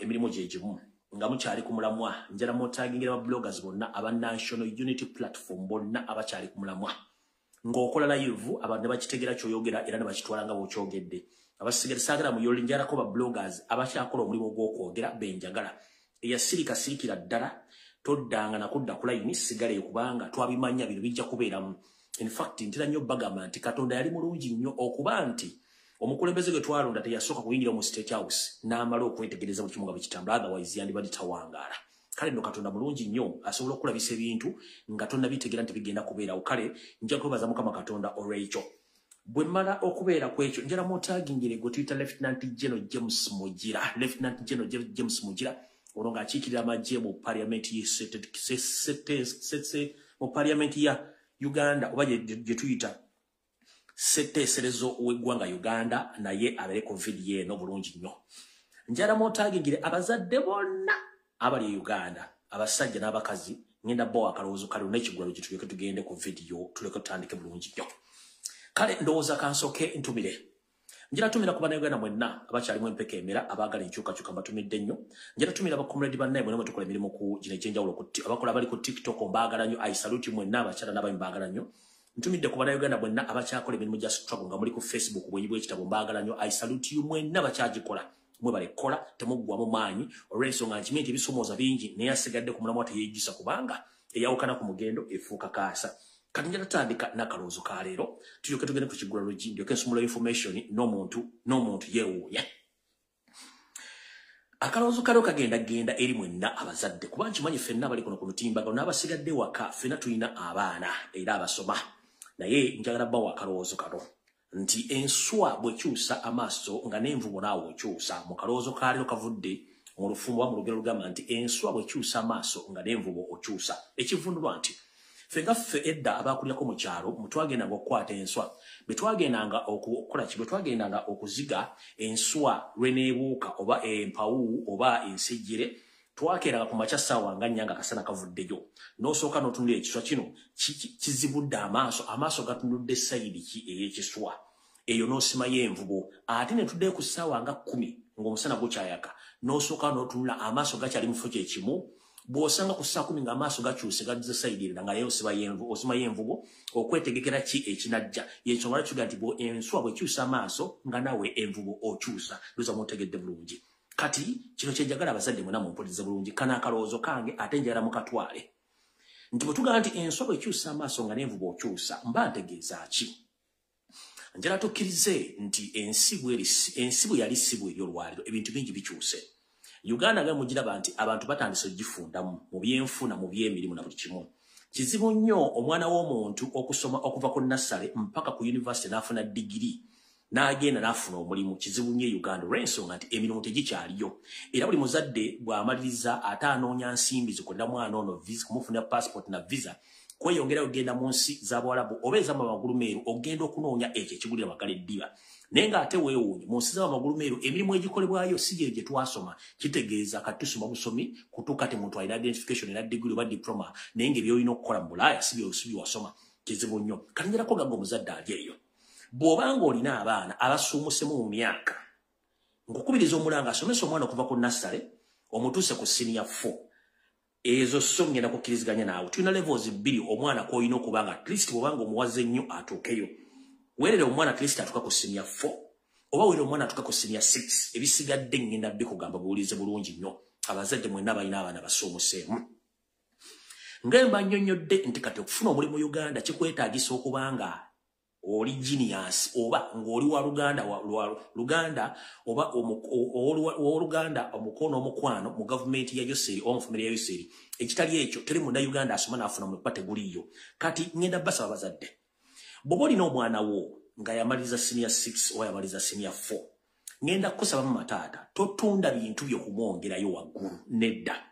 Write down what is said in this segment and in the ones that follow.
emirimu gye gimu nga mukyali ku mulamwa njala mutagingira ba bloggers bonna aba National Unity Platform bonna abakyali ku mulamwa ng'okola live abantu bakitegera kyoyogera era ne bakitwala nga bw'okyogedde abasigala saagala mu yoli njala ko ba bloggers abakyakola omulimu gw'okwogera benjagala eyasirika sirikira ddala toddanga nakudda ku line sigale kubanga twabimanya bino bijja kubeeramu. In fact ntira nnyo bagamba nti Katonda yali mulungi nnyo okuba nti omukulembeze gwe twalonda teyasooka kuyingira mu State House n'amala okwetegereza mu kimu nga bwe kitambula otherwise yandibadde tawangaala. Kale nno Katonda mulungi nnyo asobola okulabisa ebintu nga tonnabitegera nti bigenda kubeerawo. Kale nja kwebaza Mukama Katonda olw'ekyo. Bwe mmala okubeera kwekyo njala mutagingire gwe tuyita Lieutenant General James Mugira. Lieutenant General James Mugira ono ng'akiikirira amagye mu parliament mu parliament ya Uganda oba gye tuyita setteeserezo w'eggwanga Uganda naye abeere covid yeeno bulungi nnyo. Njala mutagingire abazadde bonna abali Uganda abasajja n'abakazi ngenda bo akalowoozo kale n'ekigwalo gye tuleke tugende ku video tuleke tutandike bulungi nnyo. Kale ndowooza kansooke ntumire. Njala tumira ku bannayuganda mwenna abakyalimu empeka emera abaagala enkyukakyuka mbatumidde nnyo. Njala tumira bakomredi bannaye mwenna mwe tukola emirimu ku gino egy'enjawulo abakola abali ku TikTok mbaagala nnyo. I salute mwenna abakyala n'abaami mbaagala nnyo. Ntumidde ku bannayuganda mwenna abakyakola emirimu gya struggle nga muli ku Facebook bwenyi bw'ekitabo mbaagala nnyo. I salute you mwenna bakyagikola mwe balekola temuggwamu maanyi olw'ensonga nti minti ebisomooza bingi naye asigadde ku mulamwa teyeejjusa kubanga eyawukana ku mugendo efuuka kaasa. Kati njala tutandika n'akalowoozo ka leero tulyoke tugende ku kiggula luggi ndyoke nsumula information n'omuntu yeewuunya. Akalowoozo kaleero kagenda eri mwenna abazadde kuba nkimanyi ffenna abali kuno ku lutimbagano n'abasigadde waka ffenna tulina abaana era abasoma naye njagala bawa akalowoozo kano nti enswa bwekyusa amaaso nga n'envubo naawe okyusa. Mu kalowoozo ka leero kavudde mu lufumbo mu lugero lugamba nti enswa bwekyusa amaaso nga n'envubo okyusa. Ekivundulwa nti ffe edda abaakulyako mu kyalo mutwagendanga okukwata enswa betwagendanga okukola ki betwagendanga okuziga enswa lweneebuuka oba empawu oba ensejjere twakeranga ku makya ssaawa nga nnya nga akasana kavuddeyo n'osooka n'otunulira ekiswa kino kizibudde amaaso gatunudde sayidi ki ey'ekiswa eyo n'osimayo envubo ate ne tuddeyo ku ssaawa nga 10 ng'omusana gukyayaka n'osooka n'otunula amaaso gakyali mu kifo kyekimu. Bw'osanga ku saa 10 nga amaaso gakyuse gadduze sayidi erala nga osimayo envubo okwetegekera ki ekinajja y'ensonga lwaki tugaa nti enswa bw'ekyusa amaaso nga nawe envubo okyusa. Luza mutegedde bulungi. Kati kino kyenjagala abazadde mwena mumpulirize bulungi kana akalowoozo kange ate njagala mukatwale nti bwe tugamba nti enswa bw'ekyusa amaaso nga n'envubo okyusa mba ntegeeza ki? Njala tukkirize nti ensi bwe yali si bw'eri olwaliro ebintu bingi bikyuse. Uganda nga mugiraba nti abantu batandise ogifundamu mu byenfuna mu by'emirimu na buli kimu. Kizibu nnyo omwana w'omuntu okusoma okuva ku nassale mpaka ku university n'afuna digiri n'agenda n'afuna omulimu. Kizibu nnyo Uganda olw'ensonga nti emirimu tegikyaliyo era buli muzadde bw'amaliriza ate anoonya nsimbi zikolera mwana ono visa kumufunira passport na visa kweyongera ogenda mu nsi z'Abawarabu oba ez'amagulu meeru ogenda okunoonya ekyo ekigulira magala eddiba. Naye ng'ate weewuunye mu nsi z'amagulu meeru emirimu egikolebwayo si gye gye twasoma kitegeeza kati tusoma busomi kutuuka te muntu alina identification era diguli oba diploma naye ng'ebyolina okukola mu Bulaaya si bye wasoma. Kizibu nnyo. Kati ngerako gagga omuzadde ali eyo bw'obanga olina abaana abasuumusemu mu myaka ng'okubiriza omulanga asomesa omwana okuva ku nassale omutuuse ku senior 4 ezo so ngenda kukkiriziganya naawe tulina levels 2 omwana kw'olina okuba nga at least bw'obanga omuwaze nnyo atuukeyo. Weerere omwana at least atuuka ku senior 4 oba weerere omwana atuuka ku senior 6 ebisigadde ngenda bikugamba buwulize bulungi nnyo abazadde mwenna balina abaana basuumuseemu. Ngemba nnyonnyodde nti kati okufuna omulimu Uganda kikwetaagisa okubanga oli genius oba ng'oli wa Luganda oba Oluganda omukono omukwano mu gavumenti ya Yoseri oba mufumire ya Yoseri ekitali ekyo teri munda Uganda asoma n'afuna mu pate guliyo. Kati ngenda basaba abazadde bw'oba olina omwana wo nga yamaliriza senior 6 oba yamaliriza senior 4 ngenda kukusaba mu mataata totunda bintu byo kumwongerayo waggulu nedda.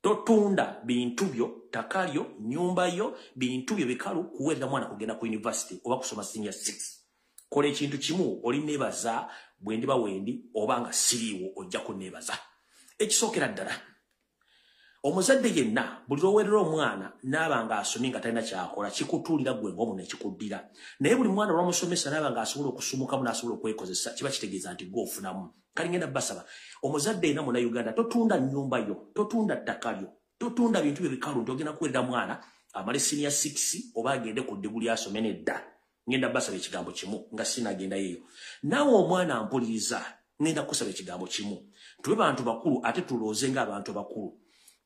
Totunda bintu byo takalyo nyumba yo bintu byo bikalu kuweerera mwana kugenda ku university oba kusoma senior 6. Kola ekintu kimu oli nebaza bwendi bawendi oba nga siriiwo ojja kunebaza. Ekisookera ddala omuzadde yenna buli lwowerera omwana n'abanga asomye nga talina kyakola kikutuulira gwe ng'omu nekikuddira naye buli mwana olwamusomesa n'abanga asobola okusumukamu n'asobola okwekozesa kiba kitegeeza nti gwe ofunamu kale ngenda basaba omuzadde yenna muna Uganda totunda nnyumba yo totunda ttaka lyo totunda bintu bye bikalu nti ogenda kuwerera mwana amale senior 6 oba agende ku ddiguli asome nedda ngenda basaba ekigambo kimu nga sinagenda yeeyo naawe omwana ampuliriza ngenda kusaba ekigambo kimu tube bantu bakulu ate tulooze ng'abantu bakulu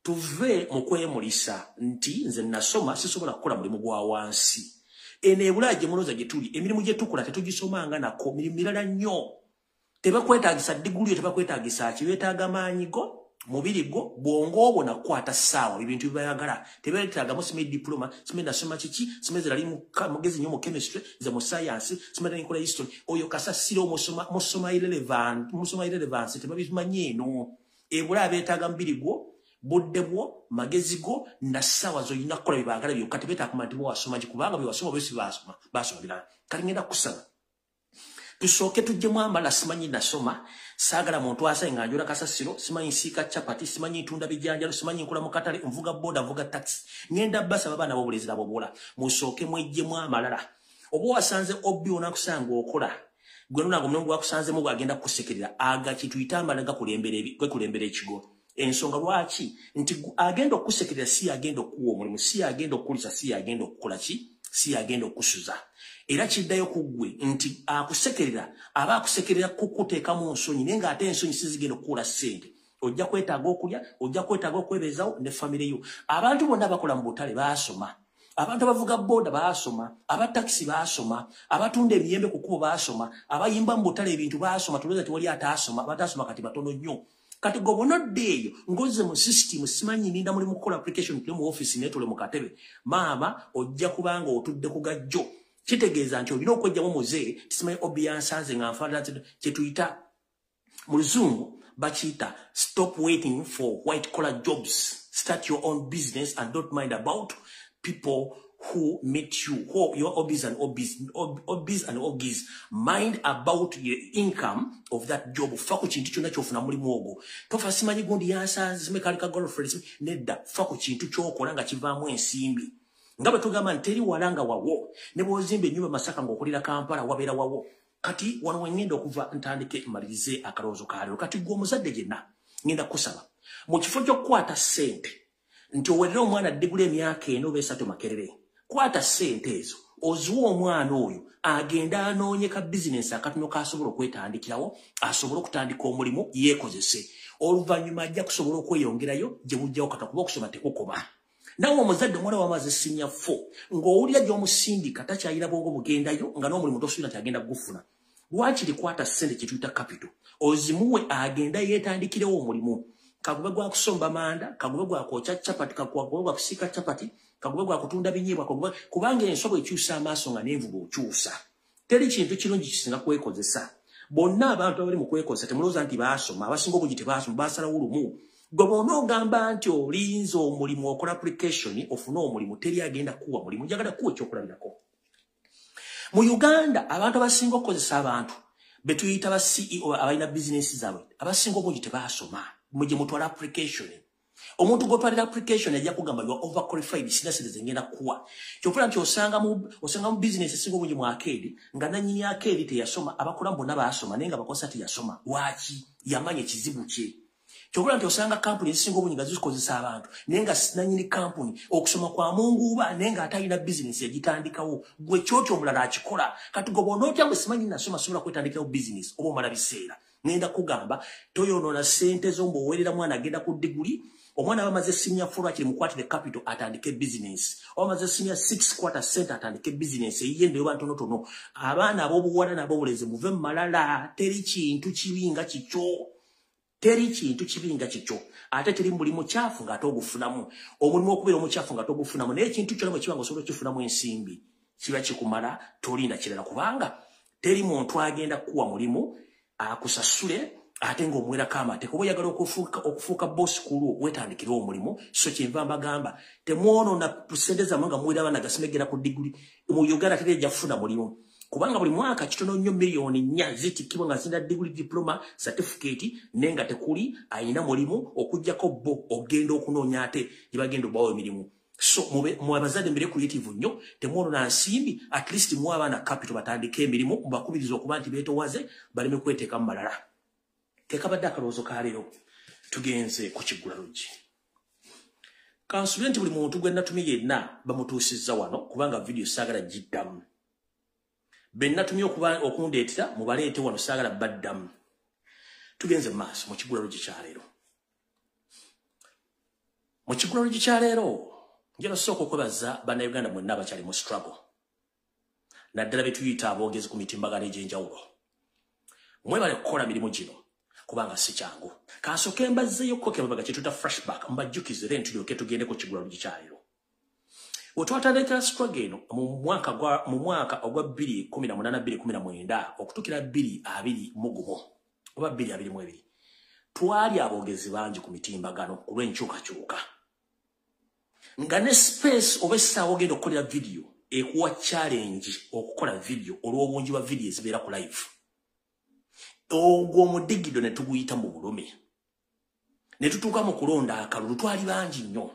tuve mu kwemulisa nti nze nasoma sisobola kukola mulimu gwa wansi eno ebulaya gye mulooza gye tuli emirimu gye tukola tetugisomanga nako mirimu mirala nnyo tebakwetaagisa ddiguli yo tebakwetaagisa ki beetaaga maanyi go mubiri gwo bwongo obwo nakwata ssaawa ebintu bibayagala tebeetaagamu simedi diploma simedi nasoma kiki simedi zirali mugezi nnyo mu chemistry ze mu science simedi nkola history oyo kasasiro musoma irrelevance tebabimanyi eno ebulaya beetaaga mubiri gwo budde bwo magezi go na ssaawa z'olina kukola bibagala byokka tebeetaaga nti wasoma kubanga bye wasoma bwesi basoma birala kale ngenda kusaba tusooke tujjemu amala simanyi nasoma saagala muntu asaye nga njola kasasiro simanyi siika chapati simanyi ntunda bijanjalo simanyi nkola mu katale nvuga boda nvuga taxi ngenda basaba abaana b'obulezi nabo bola musooke mwejjemu amalala oba wasanze obbi onakusanga okola gwe nunango mulungu wakusanzemu agenda kukusekerera aga kituyita amala gakulembera ekigo ensonga lwaki nti agenda okusekerera si agenda okuwa omulimu si agenda okukulisa si agenda okukola ki si agenda okusuza era kiddayo ku ggwe nti akusekerera aba akusekerera kukuteekamu nsonyi naye ng'ate ensonyi sizigenda okukola ssente ojja kwetaaga okulya ojja kwetaaga okwebeezawo ne famire yo abantu bonna abakola mu butale baasoma abantu abavuga boda baasoma abatakisi baasoma abatunda emiyembe ku kkubo baasoma abayimba mu butale ebintu baasoma tulowooza tewali ataasoma abataasoma kati batono nnyo kati gobonodde eyo ngoze mu system simanyi ninda muli mukola application tuli mu office netole mu katebe maama ojja kubanga otudde ku gajjo kitegeeza nti olina okwejjamu muzee tisimanyi obi yansanze nga nfaanana kye tuyita mu luzungu bakiyita stop waiting for white collar jobs start your own business and don't mind about people who meet you, who your hobbies and hobbies, mind about the income of that job. Fako chintu chona chofuna mulimu ogwo. Tofa simanyi gondi yansanze simekalika girlfriends nedda fako chintu chokola nga kivaamu ensimbi. Ngaba tugamba nteri walanga wawo ne bozimbe nyumba Masaka ng'okulira Kampala wabeera wawo. Kati wano ngenda okuva ntandike malirize akaloozo kalero. Kati gwe omuzadde yenna ngenda kusaba mu kifo ky'okukwata ssente nti owerera omwana ddigula emyaka 4 oba 3 Makerere. Kwata ssente ezo oziwa omwana oyo agenda anoonye ka bizinesi akatono k'asobola okwetandikirawo asobola okutandika omulimu yeekozese oluvannyuma ajja kusobola okweyongerayo gye bujjawo kata kuba okusoma tekukoba nawe omuzadde omwana wamaze sinya 4 ng'owulira gy'omusindika takyayira bwongo bugendayo nga n'omulimu tosuubira nti agenda gufuna lwakiri kwata ssente kye tuyita capital ozimuwe agenda yeetandikirewo omulimu kagube gwa kusomba manda kagube gwa kwokya chapati kagube gwa kusiika chapati kagube gwa kutunda binyeebwa kubanga ensobo ekyusa amaaso nga n'envuga okyusa teri kintu kirungi kisinga kwekozesa bonna abantu abali mu kwekozesa temulowooza nti baasoma abasinga obungi tebaasoma baasalawo lumu gwe bonna ogamba nti olinza omulimu okola application ofune omulimu teri agenda kuwa mulimu njagala kuwa ekyokulabirako mu Uganda abantu abasinga okukozesa abantu be tuyita ba CEO abalina bizinesi zaabwe abasinga obungi tebaasoma mujye mutwala application omuntu gwotwalira application ajja kugamba you are overqualified sinasire zengenda kuwa kyofuna nti osanga mu business esinga obungi mu arcade nga nannyini arcade teyasoma abakola bonna baasoma naye nga bakosa teyasoma lwaki yamanya ekizibu kye kyofuna nti osanga kampuni ezisinga obungi nga zikozesa abantu naye nga nannyini kampuni okusoma kwa munguuba naye nga atalina business yagitandikawo gwe kyokyo omulala akikola kati gwe bw'onootyamwe simanyi nasoma sobola kwetandikawo business oba omala biseera ngenda kugamba toyonoona ssente zo mb'owerera mwana agenda ku ddiguli omwana bamaze sinya 4 akiri mukwatire capital atandike business bamaze sinya 6 quarter cent atandike business eyiye ndeyo bantono tono abaana ab'obuwala n'ab'obulezi muve mu malala teri kintu kibinga kikyo ate teri mulimu kyafu nga togufunamu omulimu okubeera omukyafu nga togufunamu naye ekintu kyonna bwe kiba nga osobola okukifunamu ensimbi kiba kikumala tolinda kirala kubanga teri muntu agenda kuwa mulimu akusasule ate ng'omuwerako amateeka oba oyagala okufuuka bosi kulwo wetandikirawo omulimu so kyenva mbagamba temwonoona ssente zammwe nga muwera abaana gasimegera ku diguli mu Uganda teri ejja kufuna mulimu kubanga buli mwaka kitono nnyo miliyoni 4 zitikibwa nga zina degree diploma certificate nenga tekuli ayina mulimu okujjako bo ogenda okunoonya ate yibagenda bawo emirimu. So mwabazade mbere creative nnyo temono na nsimbi at least mwabana capital batandike emirimu mbakubiriza okuba nti beetowaze baleme kweteka malala. Tekabadde akaloozo ka leero tugenze ku Kigula Lodge. Kansulenti buli muntu gwe natumye yenna bamutuusizza wano kubanga video saagala giddamu. Benna tumye okundeetera mubaleete wano saagala baddamu. Tugenze maaso mu Kigula Lodge kya leero. Mu Kigula Lodge kya leero njala soko kwebaza bannayuganda mwenna abakyali mu struggle. Naddala betuyita aboogezi ku mitimbagano egy'enjawulo. Mwebale kukola mirimu gino kubanga si kyangu. Kansooke mbazzeeyo kokemabaga kye tuta flashback mbajjukizire ntulyoke tugende ku Kigula Lodge kya leero. Wetwatandikira struggle eno mu mwaka ogwa 2018-2019 okutukira 2021 oba 2022 twali aboogezi bangi ku mitimbagano ku lw'enkyukakyuka. Nga ne space obessaawo ogenda okukolera video ekuwa challenge okukola video olw'obungi bwa video ezibeera ku live. Ogwo omudigido ne tuguyita mu bulume. Ne tutuuka mu kulonda akalulu twali bangi nnyo.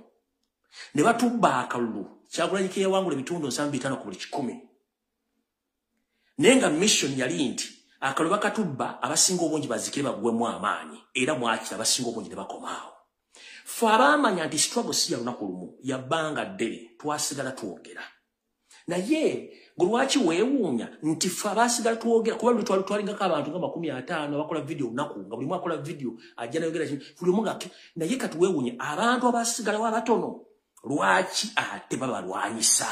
Ne batubba akalulu Kyagulanyi ke yawangula ebitundu 75 ku buli 100. Nenga mission yali nti akalulu bakatubba abasinga obungi bazikire bagwemu amaanyi era mwakira abasinga obungi ne bakomaawo. Farama nyanti struggle si ya lunaku lumu ya banga ddene twasigala tuwogera. Naye gulwachi weewuunya nti fa basigala tuwogera kuba twalingako abantu nga 50 abakola video lunaku nga buli mwakola video ajja nayogera kino buli mugake naye kati weewuunya abantu abasigala wabatono lwaki ate babalwanyisa.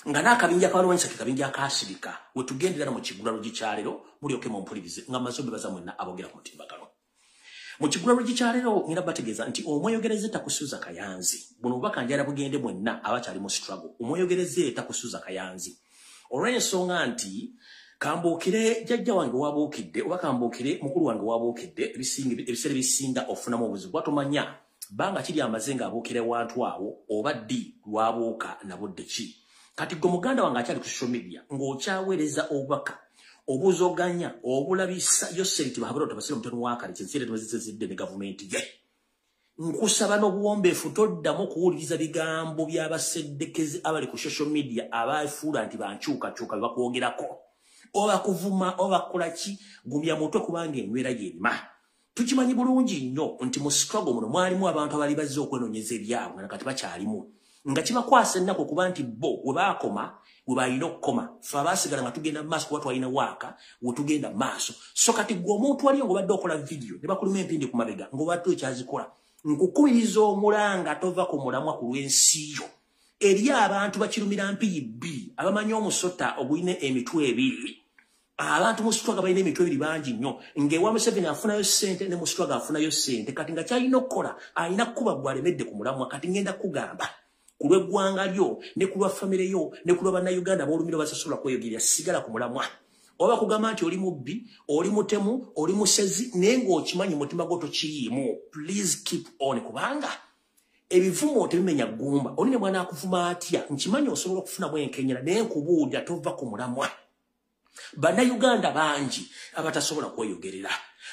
Nga n'akabinja akalwanyisa kekabinja akasirika wetugendera mu Kigula Lodge kya leero mulyoke mumpulirize nga mazombe baza mwenna abogera ku mutimbagano. Mu Kigula Lodge kya leero ngenda bategeeza nti omweyogereze takusuuza kayanzi. Buno bubaka njala bugende mwenna abakyali mu struggle. Omweyogereze takusuuza kayanzi. Olw'ensonga nti kambuukire jjajja wange wabuukidde oba kambuukire mukulu wange wabuukidde ebiseera bisinga ofunamu obuzibu bwatomanya banga kiri amazenga abuukire wantu awo oba ddi lwabuuka na budde ki. Kati gwe muganda wange akyali ku social media ng'okyaweereza obubaka obuzoganya obulabisa yosenti bahabura tabasira mutano wakali kyensire tubazizidde ne gavumenti ye. Nkusaba n'obuwombeefu toddamu kuwuliriza bigambo by'abaseddekezi abali ku social media abaafuula nti bankyukakyuka bakwogerako oba kuvuma oba kukola ki gumya mutwe kubanga enywera y'erima. Tukimanyi bulungi nnyo nti mu struggle muno mwalimu abantu abali bazze okwenoonyeza ebyabwe nga kati bakyalimu nga kibakwasa ennaku kuba nti bo we baakoma we balina okukoma fe abaasigala nga tugenda maaso kuba twalina waaka we tugenda maaso. So kati gwe omuntu waliyo ng'obadde okola video ne bakuluma empindi ku mabega ng'obadde okyazikola nkukubiriza omulanga tova ku mulamwa ku lw'ensiyo eri abantu bakirumira mpiyibbi abamanyi omusota ogulina emitwe ebiri. Abantu mu struggle balina emitwe ebiri bangi nnyo ng'ewa Museveni afunayo ssente ne mu struggle afunayo ssente kati nga kyalina okukola alina kuba gwalemedde ku mulamwa. Kati ngenda kugamba ku lw'eggwanga lyo ne ku lwa famire yo ne ku lwa bannayuganda b'olumiro basasobola kweyogerera sigala ku mulamwa. Oba kugamba nti oli mubbi oli mutemu oli musezi naye ng'okimanyi mutima gwo tokiyiimu. Please keep on kubanga ebivumo tebimenya ggumba. Oli ne mwana akuvuma atya nkimanyi osobola okufunamu enkenyera naye nkubuulira tova ku mulamwa. Bannayuganda bangi abatasobola kweyogerera.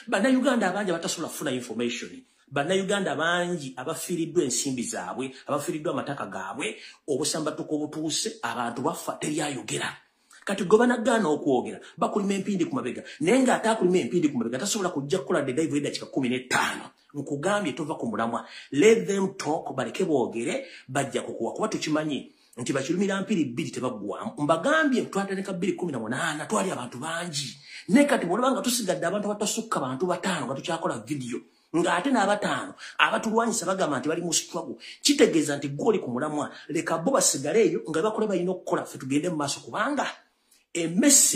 Bannayuganda abangi abatasobola kufuna information. Bannayuganda bangi abafiiriddwa ensimbi zaabwe abafiiriddwa amataka gaabwe obusambatuko obutuuse abantu bafa teryayogera. Kati gwe banagaana okwogera bakulima empindi ku mabega naye ng'ate akulima empindi ku mabega tasobola kujja kukola dedaivu eddakiika 15. Nkugambye tova ku mulamwa. Let them talk baleke boogere bajja kukuwa kuba tukimanyi nti bakirumira mpiri 2 tebaggwamu. Mbagambye twatandika 2018 twali abantu bangi naye kati bw'olaba tusigadde abantu abatasukka abantu 5 nga tukyakola video ng'ate n'abataano abatulwanyisa bagamba nti bali mu struggle kitegeeza nti gw'oli ku mulamwa leka bo basigale eyo nga bakola balina okukola ffe tugende mu maaso kubanga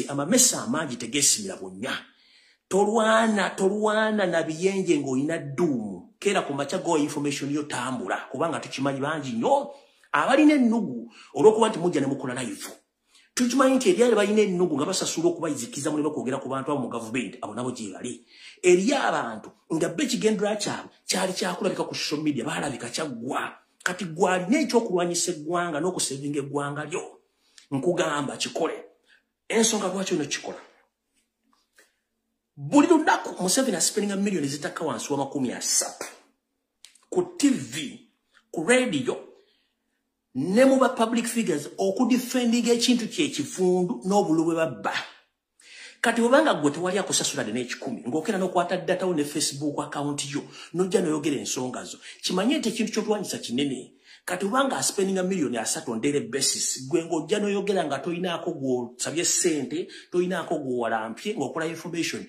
amamese amangi tegeesimira bonna. Tolwana na biyenje ng'olina dduumu keera ku makya go information yo tambula kubanga tukimanyi bangi nnyo abalina ennugu olw'okuba nti mujja ne mukola live. Tukimanyi nti eryali balina ennugu nga basasula okubayizikiza mu ne bakwogera ku bantu abo mu gavumenti abo nabo gye bali. Eri abantu nga be kigendera kyabwe kyali kyakulabika ku social media baalabika kyaggwa. Kati gwalina ekyokulwanyisa eggwanga n'okusevinga eggwanga lyo. nkugamba kikole ensonga lwaki ono kikola buli lunaku Museveni spending millions zitaka wansi wa 300 ku TV ku radio ne mu ba public figures okudefending ekintu kyekivundu n'obulubwe babba kati obanga gwe tewali akusasula dene 10 ngokera n'okwata data ne Facebook account yo nojja noyogera ensonga zo kimanye nti ekintu ky'otwanyisa kinene kati obanga spending $3 on daily basis gwe ngojja noyogera nga toyinaako gwo sabye sente toyinaako gwo walampye ng'okola information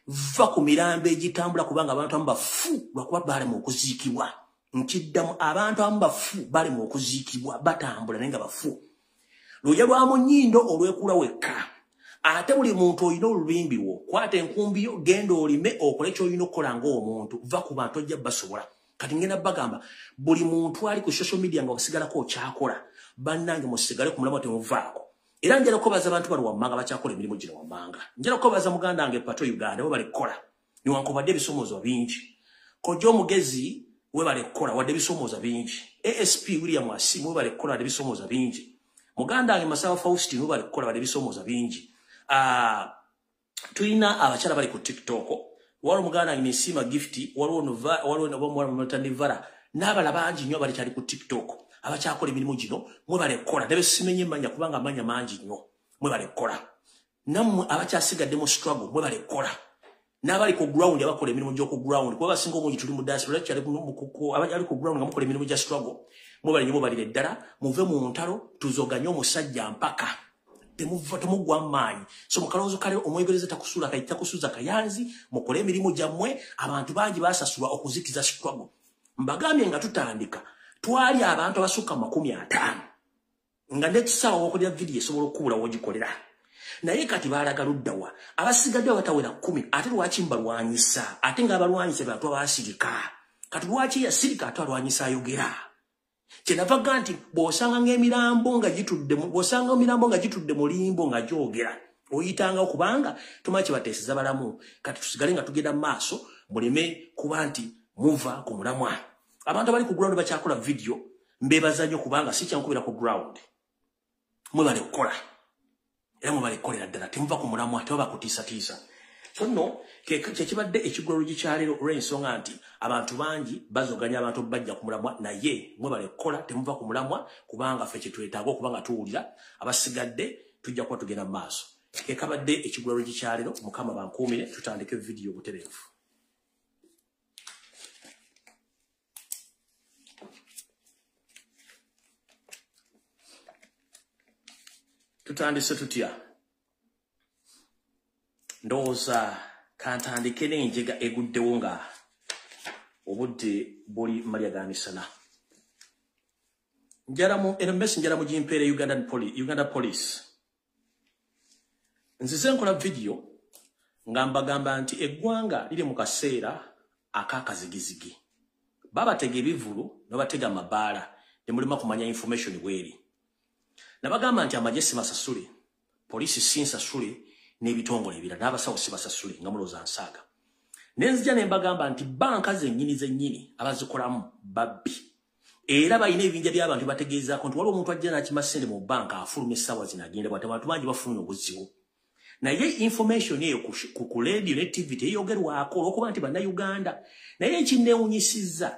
va ku mirambo egitambula kubanga abantu ambafu lwakuba bali mu okuziikibwa nkiddamu abantu ambafu bali mu okuziikibwa batambula nenga bafu luya lwa munyindo olwekula wekka ate buli muntu oyina olulwimbi wo kwata enkumbi yo genda olime okole ky'olina okukola ng'omuntu va ku bantu ojja basobola kati ngenda bagamba buli muntu ali ku social media nga okusigalako okyakola bannange musigale ku mulamwa temuvaako era njala kubaza abantu bali wammanga bakyakola emirimu gino wammanga njala kubaza muganda wange pato Uganda we balikola niwankubadde ebisomozo bingi kojja omugezi we balikola wadde ebisomozo bingi ASP William Asimu we balikola wadde ebisomozo bingi muganda wange Masawa Faustin we balikola wadde ebisomozo bingi tuyina abakyala bali ku TikTok waliwo muganda wange Nisima Gifti waliwo Batandise n'abala bangi nnyo bali ku TikTok abakyakola emirimu gino mwe balekola nabe simenye manya kubanga amanya mangi nnyo mwe balekola nammwe abakyasigadde mu struggle mwe balekola n'abali ku ground abakola emirimu gy'oku ground kuba basinga omungi tuli mu diaspora kyali abali ku ground nga mukola emirimu gya struggle mwe bali nnyo balire ddala muve mu ntalo tuzoganye omusajja mpaka temugwa maanyi so mukalowoozo kale omwegereza takusula kayita kusuza kayanzi mukole emirimu gyammwe abantu bangi basasulwa okuzikiza struggle mbagambye nga tutandika twali abantu abasukka 50 nga nekisawa okulya video esobola okubula wogikolera naye kati balaga luddawa abasigadde batawera 10 ate lwaki mbalwanyisa ate nga abalwanyisa bantu abasirika kati lwaki yasirika ate alwanyisa ayogera kyenavaga nti bw'osanga ng'emirambo nga gitudde mu limbo nga gyogera oyitanga okubanga tumanyi kibateeseza balamu kati tusigale nga tugenda mu maaso muleme kuba nti muva ku mulamwa abantu abali ku ground bakyakola video mbebaza nnyo kubanga si kyankubira ku ground mwe bali kukola era mwe bali kukolera ddala temuva ku mulamwa tebaba kutiisatiisa so nno kyekibadde ekigulalo gikyaleero olw'ensonga nti abantu bangi bazoganya abantu bajja ku mulamwa naye mwe bali kukola temuva ku mulamwa kubanga ffe kyetwetaaga okuba nga tuwulira abasigadde tujja kuba tugenda mu maaso kekabadde ekigulalo gikyaleero mukama bankuumire tutandike video butereevu tutandise tutya ndowooza kantandike n'enjega eguddewo nga obudde buli malya ga misana Endobesu njala mu gimpeere Uganda Police nzize nkola video nga mbagamba nti eggwanga liri mu kaseera ak'akazigizigi babatega ebivulu n'obatega amabaala ne mulima kumanya information bweri nabagamba nti amagye basasule poliisi si nsasule n'ebitongole ebirala n'abasawo si basasule nga mulowooza nsaaga nenzija ne mbagamba nti banka zennyini abazikolamu babbi era balina ebibinja by'abantu bategeezaako nti waliwo omuntu ajja n'akima ssente mu banka afuluma essaawa zino agenda bwate abantu bangi bafulumya obuzibu naye information eyo ku radio ne TV teyogerwako olw'okuba nti bannayuganda naye ekinneewunyisizza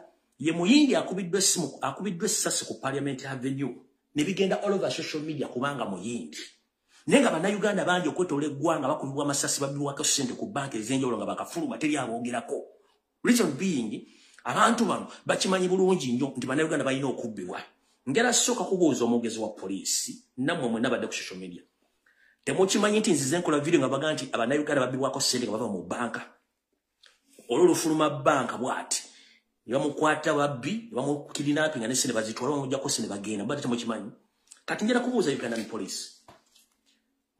ye muyindi akubiddwa essasi ku Parliament Avenue ne bigenda all over social media kubanga muyindi nenga bannayuganda bangi okwetoola eggwanga bakubibwa amasasi babiwako ssente ku banka ez'enjawulo nga bakafuluma teri aboogerako reason being abantu bano bakimanyi bulungi nnyo nti bannayuganda balina okubbibwa ngera sooka kubuuza omwogezi wa poliisi nammwe mwenna badde ku social media temukimanyi nti nzize nkola video nga baga nti abannayuganda babbibwako ssente nga bava mu banka olwo lufuluma banka bw'ati ne bamukwata babbi ne bamukidinappinga ne ssente bazitwala bamuggyako ssente bagenda bw'ate temukimanyi kati njala kubuuza Uganda Police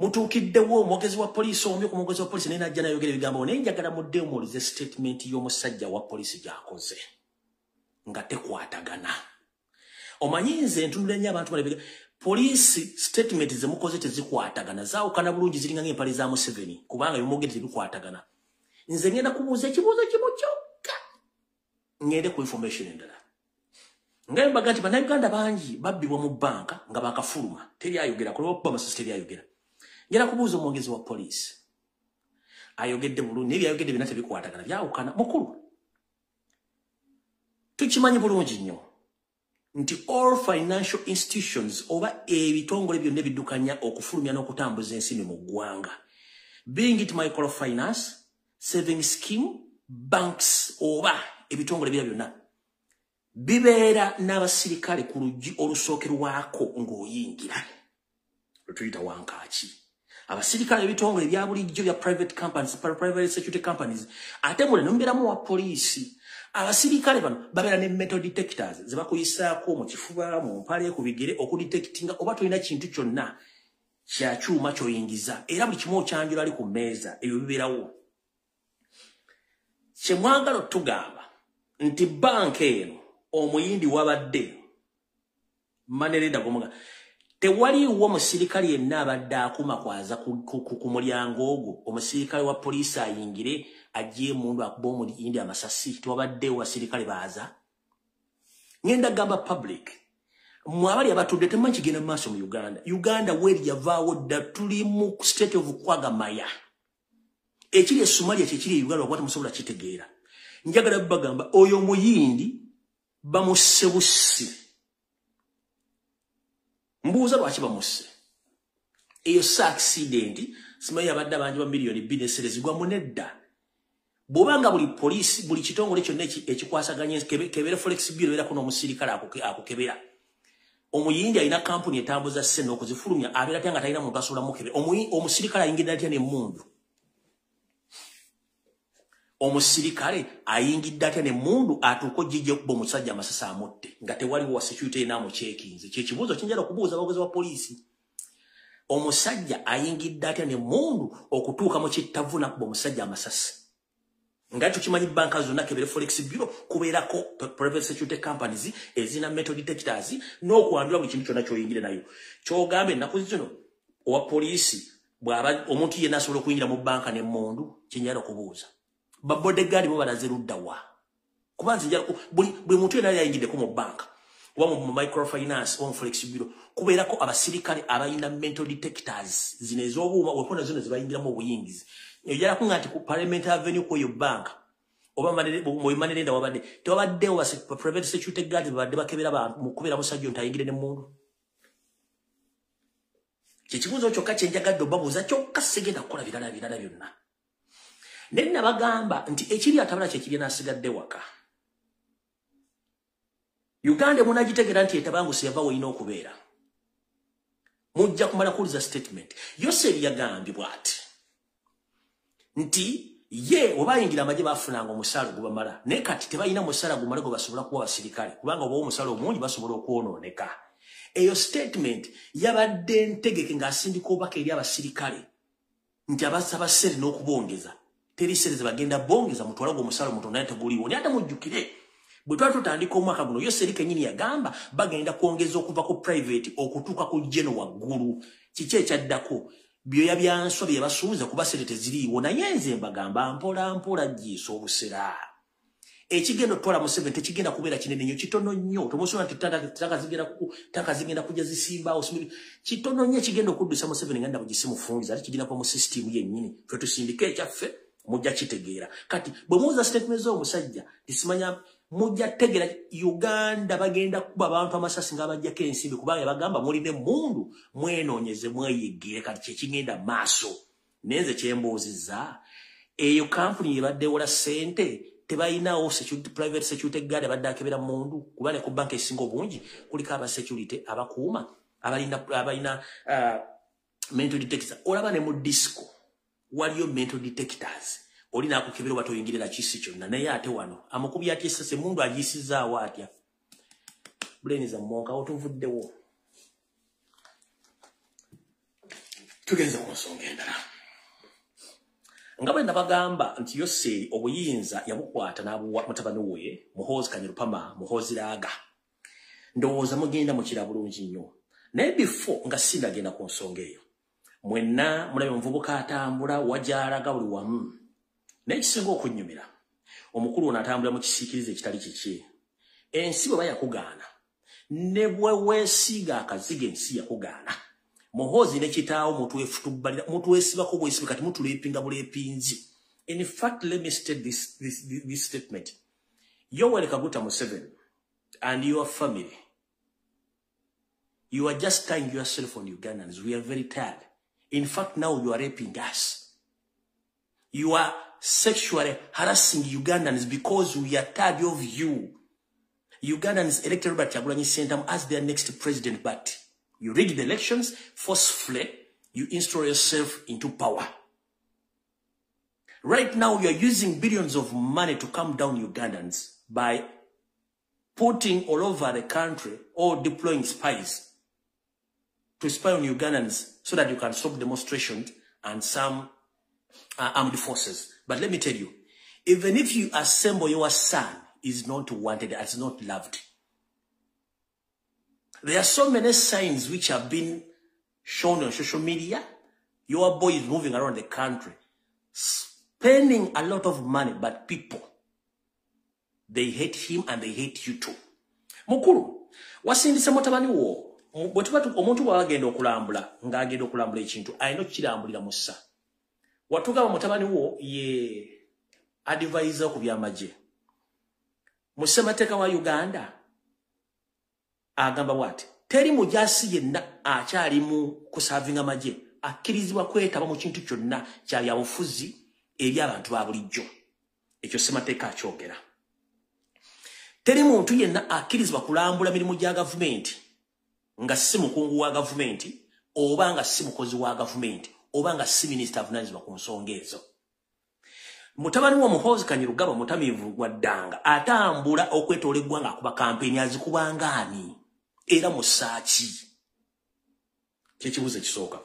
mutuukiddewo omwogezi wa poliisi ombi ku mwogezi wa poliisi naye najja nayogera ebigambo naye njagala mudde omuwulize statement y'omusajja wa poliisi gy'akoze nga tekwatagana omanyi nze ntunula nnyo abantu bali poliisi statement ze mukoze tezikwatagana zaawukana bulungi ziringa ng'empale za Museveni kubanga byomwogere tebikwatagana nze ngenda kubuuza ekibuuzo kimu kyokka ngende ku information endala Ngamba gati bannayuganda bangi babbibwa mu banka nga bakafuluma teri ayogera kuba amasasi teri ayogera. Ngera kubuuza omwogezi wa poliisi ayogedde bulungi n'ebyayogedde bina tebikwatagana byawukana mukulu. Tukimanyi bulungi nnyo nti all financial institutions oba ebitongole byonna ebiddukanya okufulumya n'okutambuza ensimbi mu ggwanga, being it microfinance, saving scheme, banks oba ebitongole bira byonna bibeera n'abasirikale ku luggi olusookerwako ng'oyingira lutuyita wankaaki. Abasirikale ebitongole bya bulijjo bya private companies, private security companies, ate mule nombeeramu wa poliisi. Abasirikale bano babeera ne metal detectors ze bakuyisaako mu kifuba mu mpale ku bigere okudetectinga oba tolina kintu kyonna kya kyuma ky'oyingiza, era buli kimu okyanjula ali ku mmeeza ebyo bibeerawo. Kye mwagala tugamba nti banka eno omuyindi wabadde manereda gomuga tewaliwo omusirikale yenna abadde akumakwaza ku mulyango ogwo omusirikale wa poliisi ayingire ajje mundu akuba omuyindi amasasi tewabaddewo basirikale baaza. Ngenda gamba public mwabali abatudde temanyi kigenda mu maaso mu Uganda weri yavaawo dda tuli mu state of kwagamaya ekiri e Somalia kyekiri e Uganda wakwata musobola kitegeera. Njagala bagamba oyo omuyindi bamusse bussi. Mbuuza lwaki bamusse. Eyo sa accident simanyi abadde abangi ba miliyoni 2 eserezigwa munedda. Bw'obanga buli poliisi buli kitongole kyonna ekikwasaganya kebera forex bureau era kuno omusirikale akukebera. Omuyindi alina kampuni etambuza ssente okuzifulumya abeera atya nga talina muntu asobola mukebera. Omusirikale ayingidde atya n'emmundu. Omusirikale ayingidde atya n'emmundu atuuka ojjijja okuba omusajja amasasi amutte nga tewaliwo wa security enaamucekinze. Kyekibuuzo kinjala okubuuza abagozi ba poliisi. Omusajja ayingidde atya n'emmundu okutuuka mu kittavu nakuba omusajja amasasi. Ngati tukimanyi banka zonna kebere forex bureau kubeerako private security companies ezina metal detectors n'okwandula buli kintu kyonna ky'oyingire nayo. Ky'ogambe ennaku zino owa poliisi bw'aba omuntu yenna asobola okuyingira mu banka n'emmundu kinjala okubuuza. Ba bodyguard bo balaze ludda wa. Kubanza njala buli muntu yenna yayingiddeko mu banka oba mu microfinance oba mu forex bureau kubeerako abasirikale abalina metal detectors zino ez'obuuma weapons zino zibayingiramu obuyingizi. Yajala kunga ati ku Parliament Avenue ko yo bank oba manenda wabadde tewabaddewo private security guard babadde bakebera abantu mu kubera musajja ntayingire ne mundu. Kikibuuzo kyokka kyenjagadde obabuuza kyokka sigenda kukola birala byonna. Nenna bagamba nti ekiri atabala kyekiri n'asigadde waka. Uganda munagitegera nti etabanguse yava weyina okubeera. Mujja kumala kuliza statement. Yoseri yagambye bw'ati nti ye obayingira amaje bafunanga omusalo gubamala ne kati tebayina musala gumale go basobola kuwa basirikale kubanga obo omusalo omungi basobola okwonooneka. Eyo statement yabadde ntegeke ng'asindika obaka eri abasirikale nti abasaba ssente n'okubongeza teri ssente ze bagenda bongeza mutwala gwo omusalo mutono naye teguliwo ne ate mujjukire bwe twali tutandika omwaka guno yo serike nyini yagamba bagenda kwongeza okuva ku private okutuuka ku general waggulu. Kiki ekyaddako byoya byanswa bye basuubiza kuba ssente teziriiwo naye nze mbagamba mpola jjiisa obusera. Ekigenda otwala mu 7 tekigenda kubeera kinene nnyo kitono nnyo tomusobola nti taka zigenda kujja zisimbawo kitono nnyo ekigenda okuddusa mu 7 ngenda bugisimufungiza ate kigenda kuba mu system yennyini ffe tusindika ekyaffe mujja kitegeera. Kati bwe muwuza statement z'omusajja tisimanya mujja tegera Uganda bagenda kuba abantu amasasi ng'abajjako ensimbi kubanga bagamba mulina emmundu mwenoonyeze mweyigire kati kyekigenda maaso. Nenze kyembuuzizza eyo kampuni yebaddewola ssente tebayinawo private security guard abadde akebera mundu kuba ne ku banka esinga obungi kuliko aba security abakuuma abalina mental detectors. Olaba ne mu disco waliyo mental detectors olina akukebera oba toyingirira kisi kyonna naye ate wano amukubi ati esase mundu agiyisizaawo atya buleni za mmonka otuvuddewo. Tugenza ku nsonga endala nga bwe nabagamba nti Yoseri obuyinza yabukwata n'abuwa mutabani we Muhoozi Kanyarupama Muhoozi Laaga. Ndowooza mugenda mukira bulungi nnyo naye before nga sindagenda ku nsonga eyo mwenna mulabe omuvubuka atambula wajalaga buli wamu naye kisinga okunnyumira omukulu ono atambula mu kisiikirize ekitali kiki. Ensi bwe bayakugaana ne bwe weesiga akaziga ensi yakugaana. Muhoozi ne kitaawo mutu weesibako bwesibi kati mutuleepinga buleepinzi. In fact, let me state this statement. Yoweri Kaguta Museveni and your family, you are just tying yourself on Ugandans. We are very tired. In fact, now you are raping us. You are sexually harassing Ugandans because we are tired of you. Ugandans elected Robert Kyagulanyi Ssentamu as their next president, but you rigged the elections, forcefully, you install yourself into power. Right now, you are using billions of money to calm down Ugandans by putting all over the country or deploying spies to spy on Ugandans so that you can stop demonstrations and some armed forces. But let me tell you, even if you assemble your son, is not wanted, is not loved. There are so many signs which have been shown on social media. Your boy is moving around the country, spending a lot of money, but people, they hate him and they hate you too. Mukuru, wasindise mutabani wo, bwetubatu omuntu bwagenda okulambula, ng'agenda okulambula ekintu, ayina okukirambulira mussa. Watugaba mutabani wo ye advisor ku by'amagye. Musemateeka wa Uganda agamba bw'ati teri mujaasi yenna akyali mu kusavinga amagye akkirizibwa kwetaba mu kintu kyonna kya byabufuzi eri abantu ba bulijjo. Ekyo ssemateeka akyogera. Teri muntu yenna akkirizibwa kulambula mirimu gya gavumenti nga si mukungu wa gavumenti oba nga si mukozi wa gavumenti oba nga si minisita avunaanyizibwa ku nsonga ezo. Mutabani wa Muhoozi Kanyirugaba mutamiivu gwa ddanga atambula okwetoola eggwanga akuba kampeni azikubanga ani era musaaki. Kyekibuuzo ekisooka.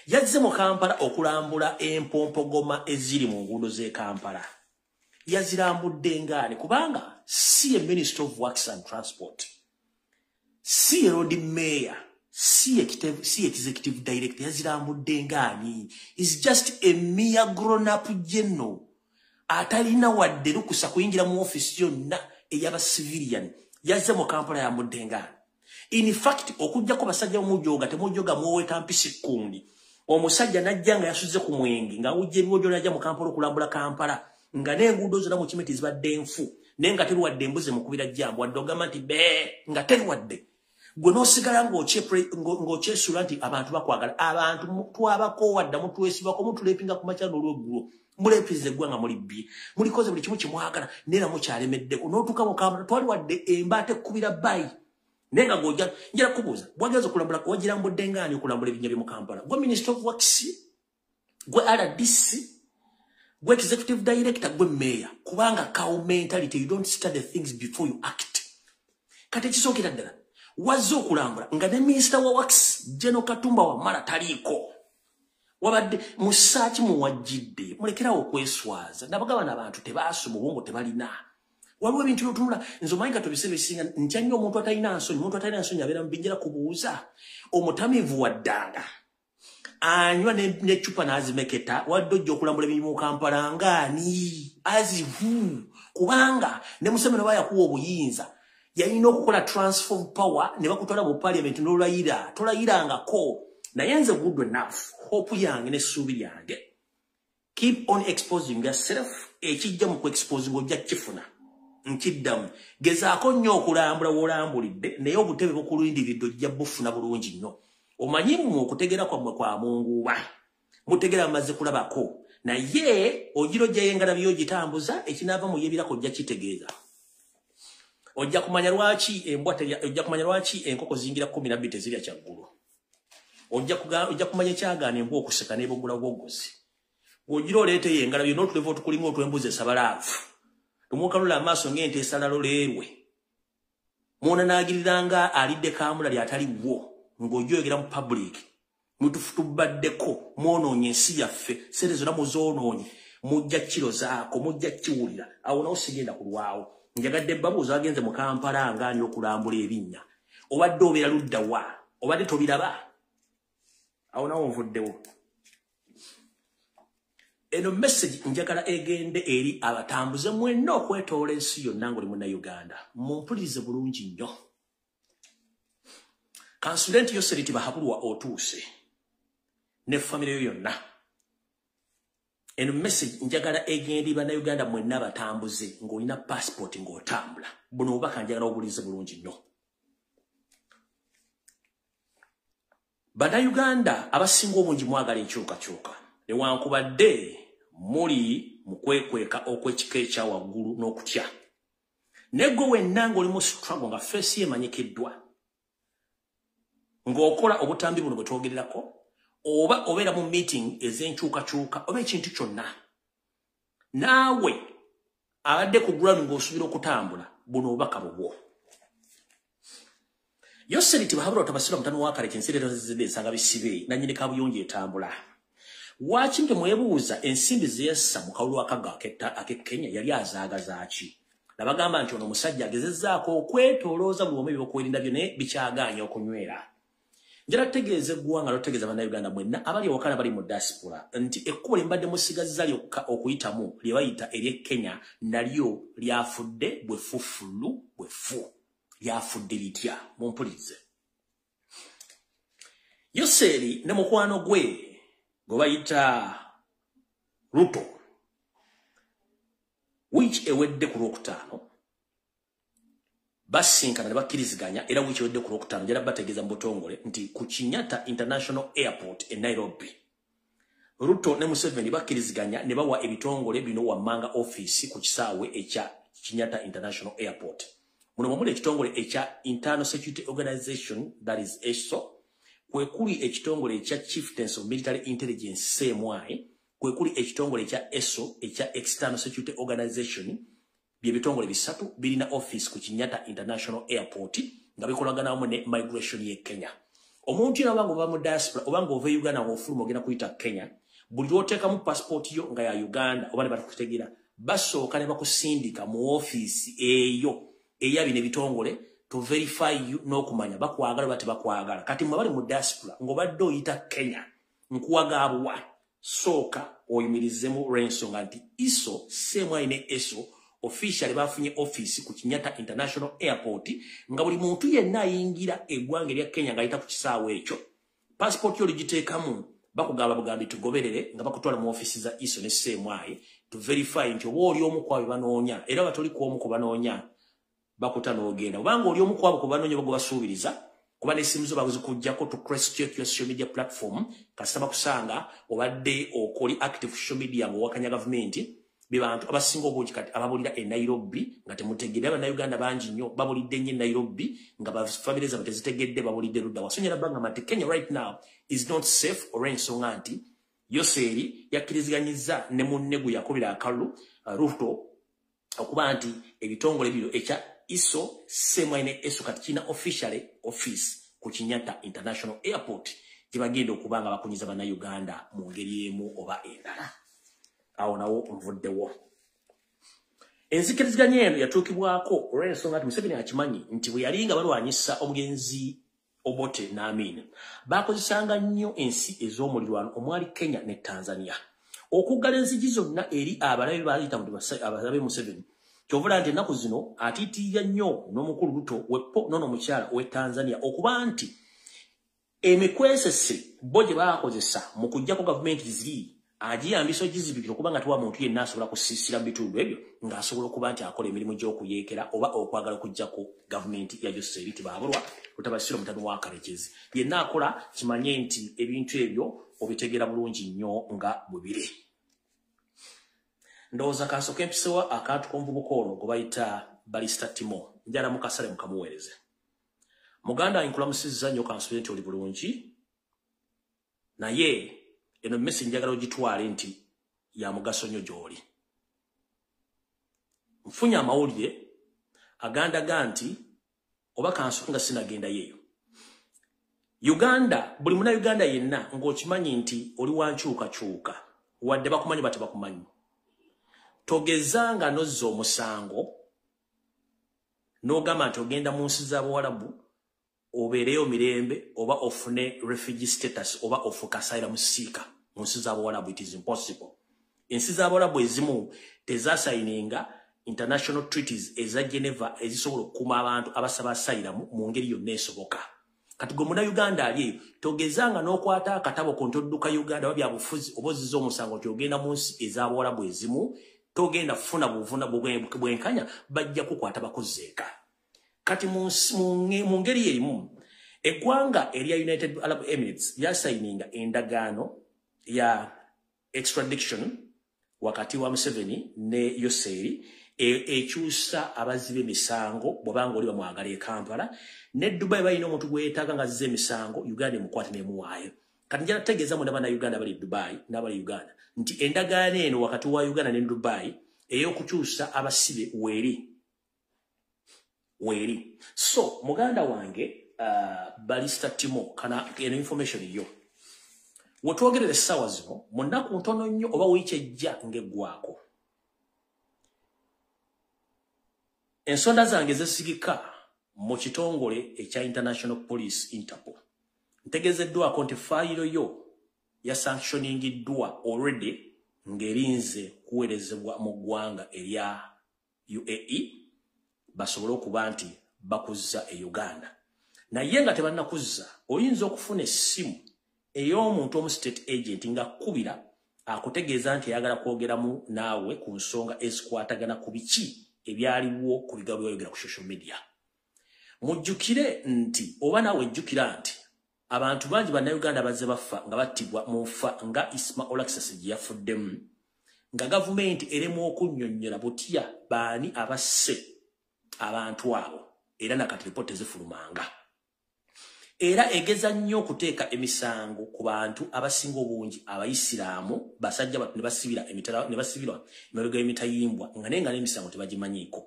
Yazze mu Kampala okulambula empompogoma eziri mu nguudo z'e Kampala. Yazirambudde ngaani kubanga si Minister of Works and Transport, si road mayor, si executive director, yazirambudde ngaani. Is just a mere grown-up general. Atalina wadde lukusa kuyingira mu office yonna ey'aba civilian. Yazze mu Kampala ya muddengana. In fact, okujjako basajja omujoga temujoga muweta mpisi kundi. Omusajja najja nga yasuze ku mwenge nga wujja ebiwojo najja mu Kampala okulambula Kampala nga n'enguudo zonna mu Kimiti zibadde nfu naye nga teruwadde embuzi mukubira jjambo wadde ogamba nti nga teruwadde. Gwe n'osigala ng'okyesula nti abantu bakwagala. Abantu twabako wadda mutwesibako mutuleepinga ku makya n'olweggulo. Muleepize eggwanga mulibbye. Mulikoze buli kimu kimwagala neera mukyalemeddeko. N'otuuka mu Kampala twali wadde embaata ekkubira bbayi. Naye nga ng'ojja njala kubuuza bwageza okulambula wagirambudde ngaani okulambula ebinnya by'omu Kampala? Gwe Minister of Works, gwe RDC, gwe Executive Director, gwe Mayor. Kubanga cow mentality, you don't study things before you act. Kati ekisookera ddala wazze okulambula nga ne Minister wa Works General Katumba Wamala taliiko. Wabadde musaaki muwajjidde mulekerawo okweswaza. Nabagaba n'abantu tebaasoma obwongo tebalina. Waliwo ebintu byotunula nze omanyi nga tubisebe bisinga ntya nnyo omuntu atalina nsonyi abeera mbinjira kubuuza. Omutamiivu wa ddanga anywa n'eccupa n'azimeketa wadde ojja okulambula emirimu mu Kampala ngaani azivu kubanga ne Museveni bwe yakuwa obuyinza yalina okukola transfer of power ne bakutwala mu parliament n'olayira tolayirangako. Naye nze good enough hope yange n'essuubi yange keep on exposing yourself. Ekijja mu ku-exposing ojja kifuna nkiddamu. Gezaako nnyo okulambula w'olambulidde naye obutebe bukulindiridde ojja bufuna bulungi nnyo. Omanyi mu okutegera kwammwe kwa munguwa mutegera amaze kulabako naye ogira ojja yengala by'ogitambuza ekinaava mu yebirako ojja kitegeeza. Ojja kumanya lwaki enkoko zingira 12 tezirya kyaggulu. Ojja kumanya ekyagaana embwa okuseka n'ebogula bwogozi. Ogira oleete yengala byonna otulevu otukulinga otw'embuzi esabalaavu. Tumukalula amaaso ng'ente esalalo leerwe. Mwona n'agiriranga alidde kaamula lyataliwo ng'ojoyogera mu public. Mutubaddeko mwonoonye ensi yaffe sente zonna muzoonoonye mujja kiro zaako mujja kiwulira awo nawo sigenda kulwawo. Njagadde babuuza agenze mu Kampala ngaani okulambula ebinnya. Obadde obeera ludda wa? Obadde tobiraba? Awo nawo nvuddewo. Eno message njagala egende eri abatambuze mwenna okwetoola ensi yonna ng'oli munna Uganda. Mumpulirize bulungi nnyo. Kansulenti Yoseriti bahabulwa otuuse ne family yonna. Eno message njagala egendi bana Uganda mwenna batambuze ng'olina passport ng'otambula. Buno obubaka njagala obulize bulungi nnyo. Bana Uganda abasinga obungi mwagala enkyukakyuka. Newankubadde muli mukwekweka okw'ekika ekya waggulu n'okutya. Nego wenna ng'oli mu struggle nga face ye emanyikiddwa. Ng'okola obutambi buno bwe twogererako. Oba obeera mu meeting ez'enkyukakyuka oba ekintu kyonna. Naawe abadde ku ground ng'osuubira okutambula buno obubaka bubwo. Yoseriti bahabulwa tabasira mutano wakale kinserera zizide nsanga bisibe na nyine kabuyonje etambula. Wachimte mwebuuza ensimbi ziyessa mu kawulu akaga ak'Kenya yali azaagaza ki. Nabagamba nti ono musajja agezezzaako okwetolooza buli omu ebyokwerinda byonna bikyagaanya okunywera. Njala tegeeze gwanga lotegeeza bana Uganda mwenna abali wakana bali mu diaspora nti ekkubo limbadde musigaziza lyokka okuyitamu lye bayita ery'e Kenya nalyo lyafudde bwefufulu bwefu lyafudde litya mumpulize. Yoseri ne mukwano gwe bayita Ruto which ewedde ku Lwokutaano basinkana ne bakkiriziganya era which ewedde ku Lwokutaano njala bategeeza mu butongole nti ku Kenyatta International Airport e Nairobi Ruto ne Museveni bakkiriziganya ne bawa ebitongole bino wammanga office ku kisaawe ekya Kenyatta International Airport. Muno mwamuli ekitongole ekya Internal Security Organization that is ESO, kwekuli ekitongole ekya Chieftains of Military Intelligence CMI, kwekuli ekitongole ekya ESO ekya External Security Organization, byebitongole bisatu birina office ku Kenyatta International Airport nga bikolagana wamu ne migration ye Kenya. Omuntu yena wango ba mu diaspora obango ove Uganda ng'ofuluma ogenda kuyita Kenya, buli lw'oteekamu passport yo nga ya Uganda oba ne batakutegeera basooka ne bakusindika mu office eyo eyabine bitongole to verify you n'okumanya bakwagala bati bakwagala. Kati mwe bali mu diaspora ng'obadde oyita Kenya nkuwagaabwa sooka oyimirizemu lw'ensonga nti ISO CMI ne ESO officially bafunye office ku Kenyatta International Airport nga buli muntu yenna ayingira eggwanga lya Kenya ng'ayita ku kisaawe ekyo passport yo ligiteekamu bakugamba bugambi tugoberere nga bakutwala mu office za ISO ne CMI to verify nti oba oli omu kwabo banoonya era batoli ku omu ku banoonya bakuta n'ogenda obanga oli omu kwabo ku banoonya bago basuubiriza kuba n'essimu zo bazikuggyako to cross check your social media platform kasita bakusanga obadde okoli active social media ng'owakanya gavumenti bibantu abasinga obungi kati ababulira e Nairobi nga temutegedde Abannayuganda bangi nnyo babulidde nnyo e Nairobi nga bafamire zaabwe tezitegedde babulidde ludda wasonyera banga nti Kenya right now is not safe olw'ensonga nti Yoseri yakkiriziganyizza ne munne gwe yakubira akalulu Ruto okuba nti ebitongole bino ekya ISO CMI ne ESO kati kina officially office ku Kenyatta International Airport gibagenda okuba nga bakunyiza Bannayuganda mu ngeri emu oba endala. Awo nawo nvuddewo. Enzikiriziganya eno yatuukibwako olw'ensonga nti Museveni akimanyi nti bwe yalinga balwanyisa omugenzi Obote n'Amin bakozesanga nnyo ensi ez'omulirwano omwali Kenya ne Tanzania okuggala enzigi zonna eri abalabe baayita abalabe Museveni kyovula nti ennaku zino atiitirira nnyo n'omukulu Ruto weppo n'ono omukyala ow'e Tanzania okuba nti emikwesese bo gye baakozesa mu kuggyako gavumenti ziri agiyambisa ogizibikira okuba nga tuwa muntu yenna asobola kusiisira mu bitundu ebyo ng'asobola okuba nti akola emirimu gy'okuyeekera oba okwagala okuggyako gavumenti ya Joseph Seriti baabulwa Lutabasiro mutano wa Karekezi. Yenna akola kimanye nti ebintu ebyo obitegeera bulungi nnyo nga bwe biri. Ndowooza kasooka empisewa akantu k'omuvubuka ono gwe bayita Balista Timo njala mukasale mukamuweereze. Muganda nkulamusizza nnyo kansubire nti oli bulungi naye eno mmesi njagala ogitwale nti ya mugaso nnyo gy'oli. Nfunye amawulire agandaga nti oba kansuka nga sinagenda yeeyo. Uganda, buli Munnayuganda yenna ng'okimanyi nti oli wankyukakyuka wadde bakumanyi bate bakumanyi. Togezanga nozza omusango n'ogamba nti ogenda mu nsi z'Abawarabu obeereyo mirembe oba ofune refugee status oba ofuuka asayira mu siika mu nsi z'Abawarabu. It is impossible. Ensi z'Abawarabu ezimu tezaasayininga international treaties eza Geneva ezisobola okukuuma abantu abasaba asayira mu ngeri yonna esoboka. kati gwe muna Uganda ali togezanga n'okwata akatabo kontodduka Uganda wabya bufuzi obozizo omusango kyogenda mu nsi ez'Abawarabu ezimu togenda kufuna buvuna bwenkanya bajja kukwata bakuzeeka kati mu ngeri erimu eggwanga erya United Arab Emirates lyasayininga endagaano ya extradition wakati wa Museveni ne Yoseri ekyusa abazibe emisango bwabanga oli bamwagala e Kampala ne Dubai bayina omuntu gwetaaga nga azze emisango Uganda emukwate nemuwaayo kati njala tegeeza mu n'abaana Uganda bali Dubai n'abali Uganda nti endagaano eno wakati wa Uganda ne Dubai ey'okukyusa abasibe weeri so muganda wange Balista Timo kana eno information yo wetwogerera essaawa zino mu nnaku ntono nnyo oba wiiki ejja ng'eggwako ensonda zange zesigika mu kitongole ekya International Police Interpol ntegezeddwako nti fayiro yo ya sanctioningiddwa already ng'erinze kuweerezebwa mu ggwanga erya UAE basobole okuba nti bakuzza e Uganda naye nga tebannakuzza oyinza okufuna essimu ey'omuntu omu state agent nga kkubira akutegeeza nti ayagala kwogeramu naawe ku nsonga ezikwatagana ku biki ebyaliwo ku bigambo byayogera ku social media mujjukire nti oba naawe jjukira nti abantu bangi bannayuganda bazze bafa nga battibwa mu nfa nga Isma Olaxas gye yafuddemu nga gavumenti eremu okunnyonnyola butya baani abasse abantu abo era nakati lipoota zifulumanga era egeza nnyo okuteeka emisango ku bantu abasinga obungi abayisiraamu basajja batu ne basibira emabega y'emitayimbwa nga naye nga n'emisango tebagimanyiiko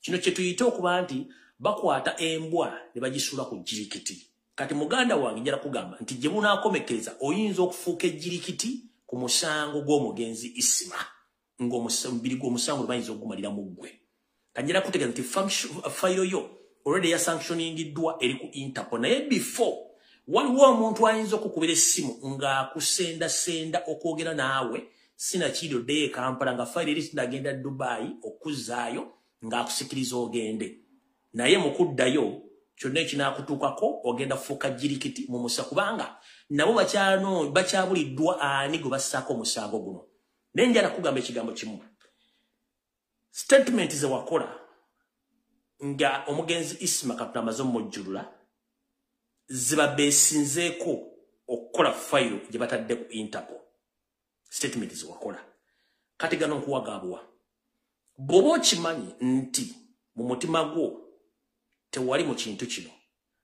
kino kye tuyite okuba nti bakwata embwa ne bagisuula ku jirikiti kati muganda wange njala kugamba nti gye munaakomekereza oyinza okufuuka ejjirikiti ku musango gw'omugenzi Isima ng'omubiri gw'omusango bayinza okugumalira mu ggwe kanjala kutegeeza nti fayiro yo already ya sanctioningiddwa eri ku Interpol naye before waliwo omuntu ayinza okukubira essimu ng'akusendasenda okwogera naawe sinakiri oddeyo e Kampala nga fayiro eri tinagenda Dubai okuzaayo ng'akusikiriza ogende naye mu kuddayo kyonna ekinaakutuukako ogenda kufuuka jirikiti mu musa kubanga nabo bakyabuliddwa ani gwe bassaako omusango guno naye njala kugamba ekigambo kimu statement ze wakola nga omugenzi Isma Kapna amaze omujjulula ziba beesinzeeko okukola fayiro gye batadde ku Interpol statement ze wakola kati gano nkuwagaabwa bw'oba okimanyi nti mu mutima gwo tewali mu kintu kino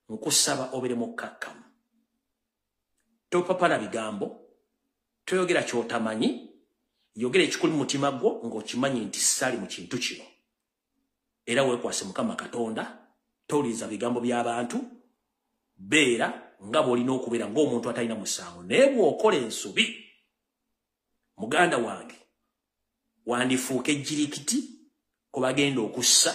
nkusaba obere mukkakkamu topapala bigambo toyogera ky'otamanyi yogera ekikuli mu mutima gwo ng'okimanyi nti sali mu kintu kino era weekwase Mukama Katonda towuliriza bigambo by'abantu beera nga bw'olina okubeera ng'omuntu atalina musango naye bw'okola ensobi muganda wange wandifuuka ejjirikiti ku bagenda okussa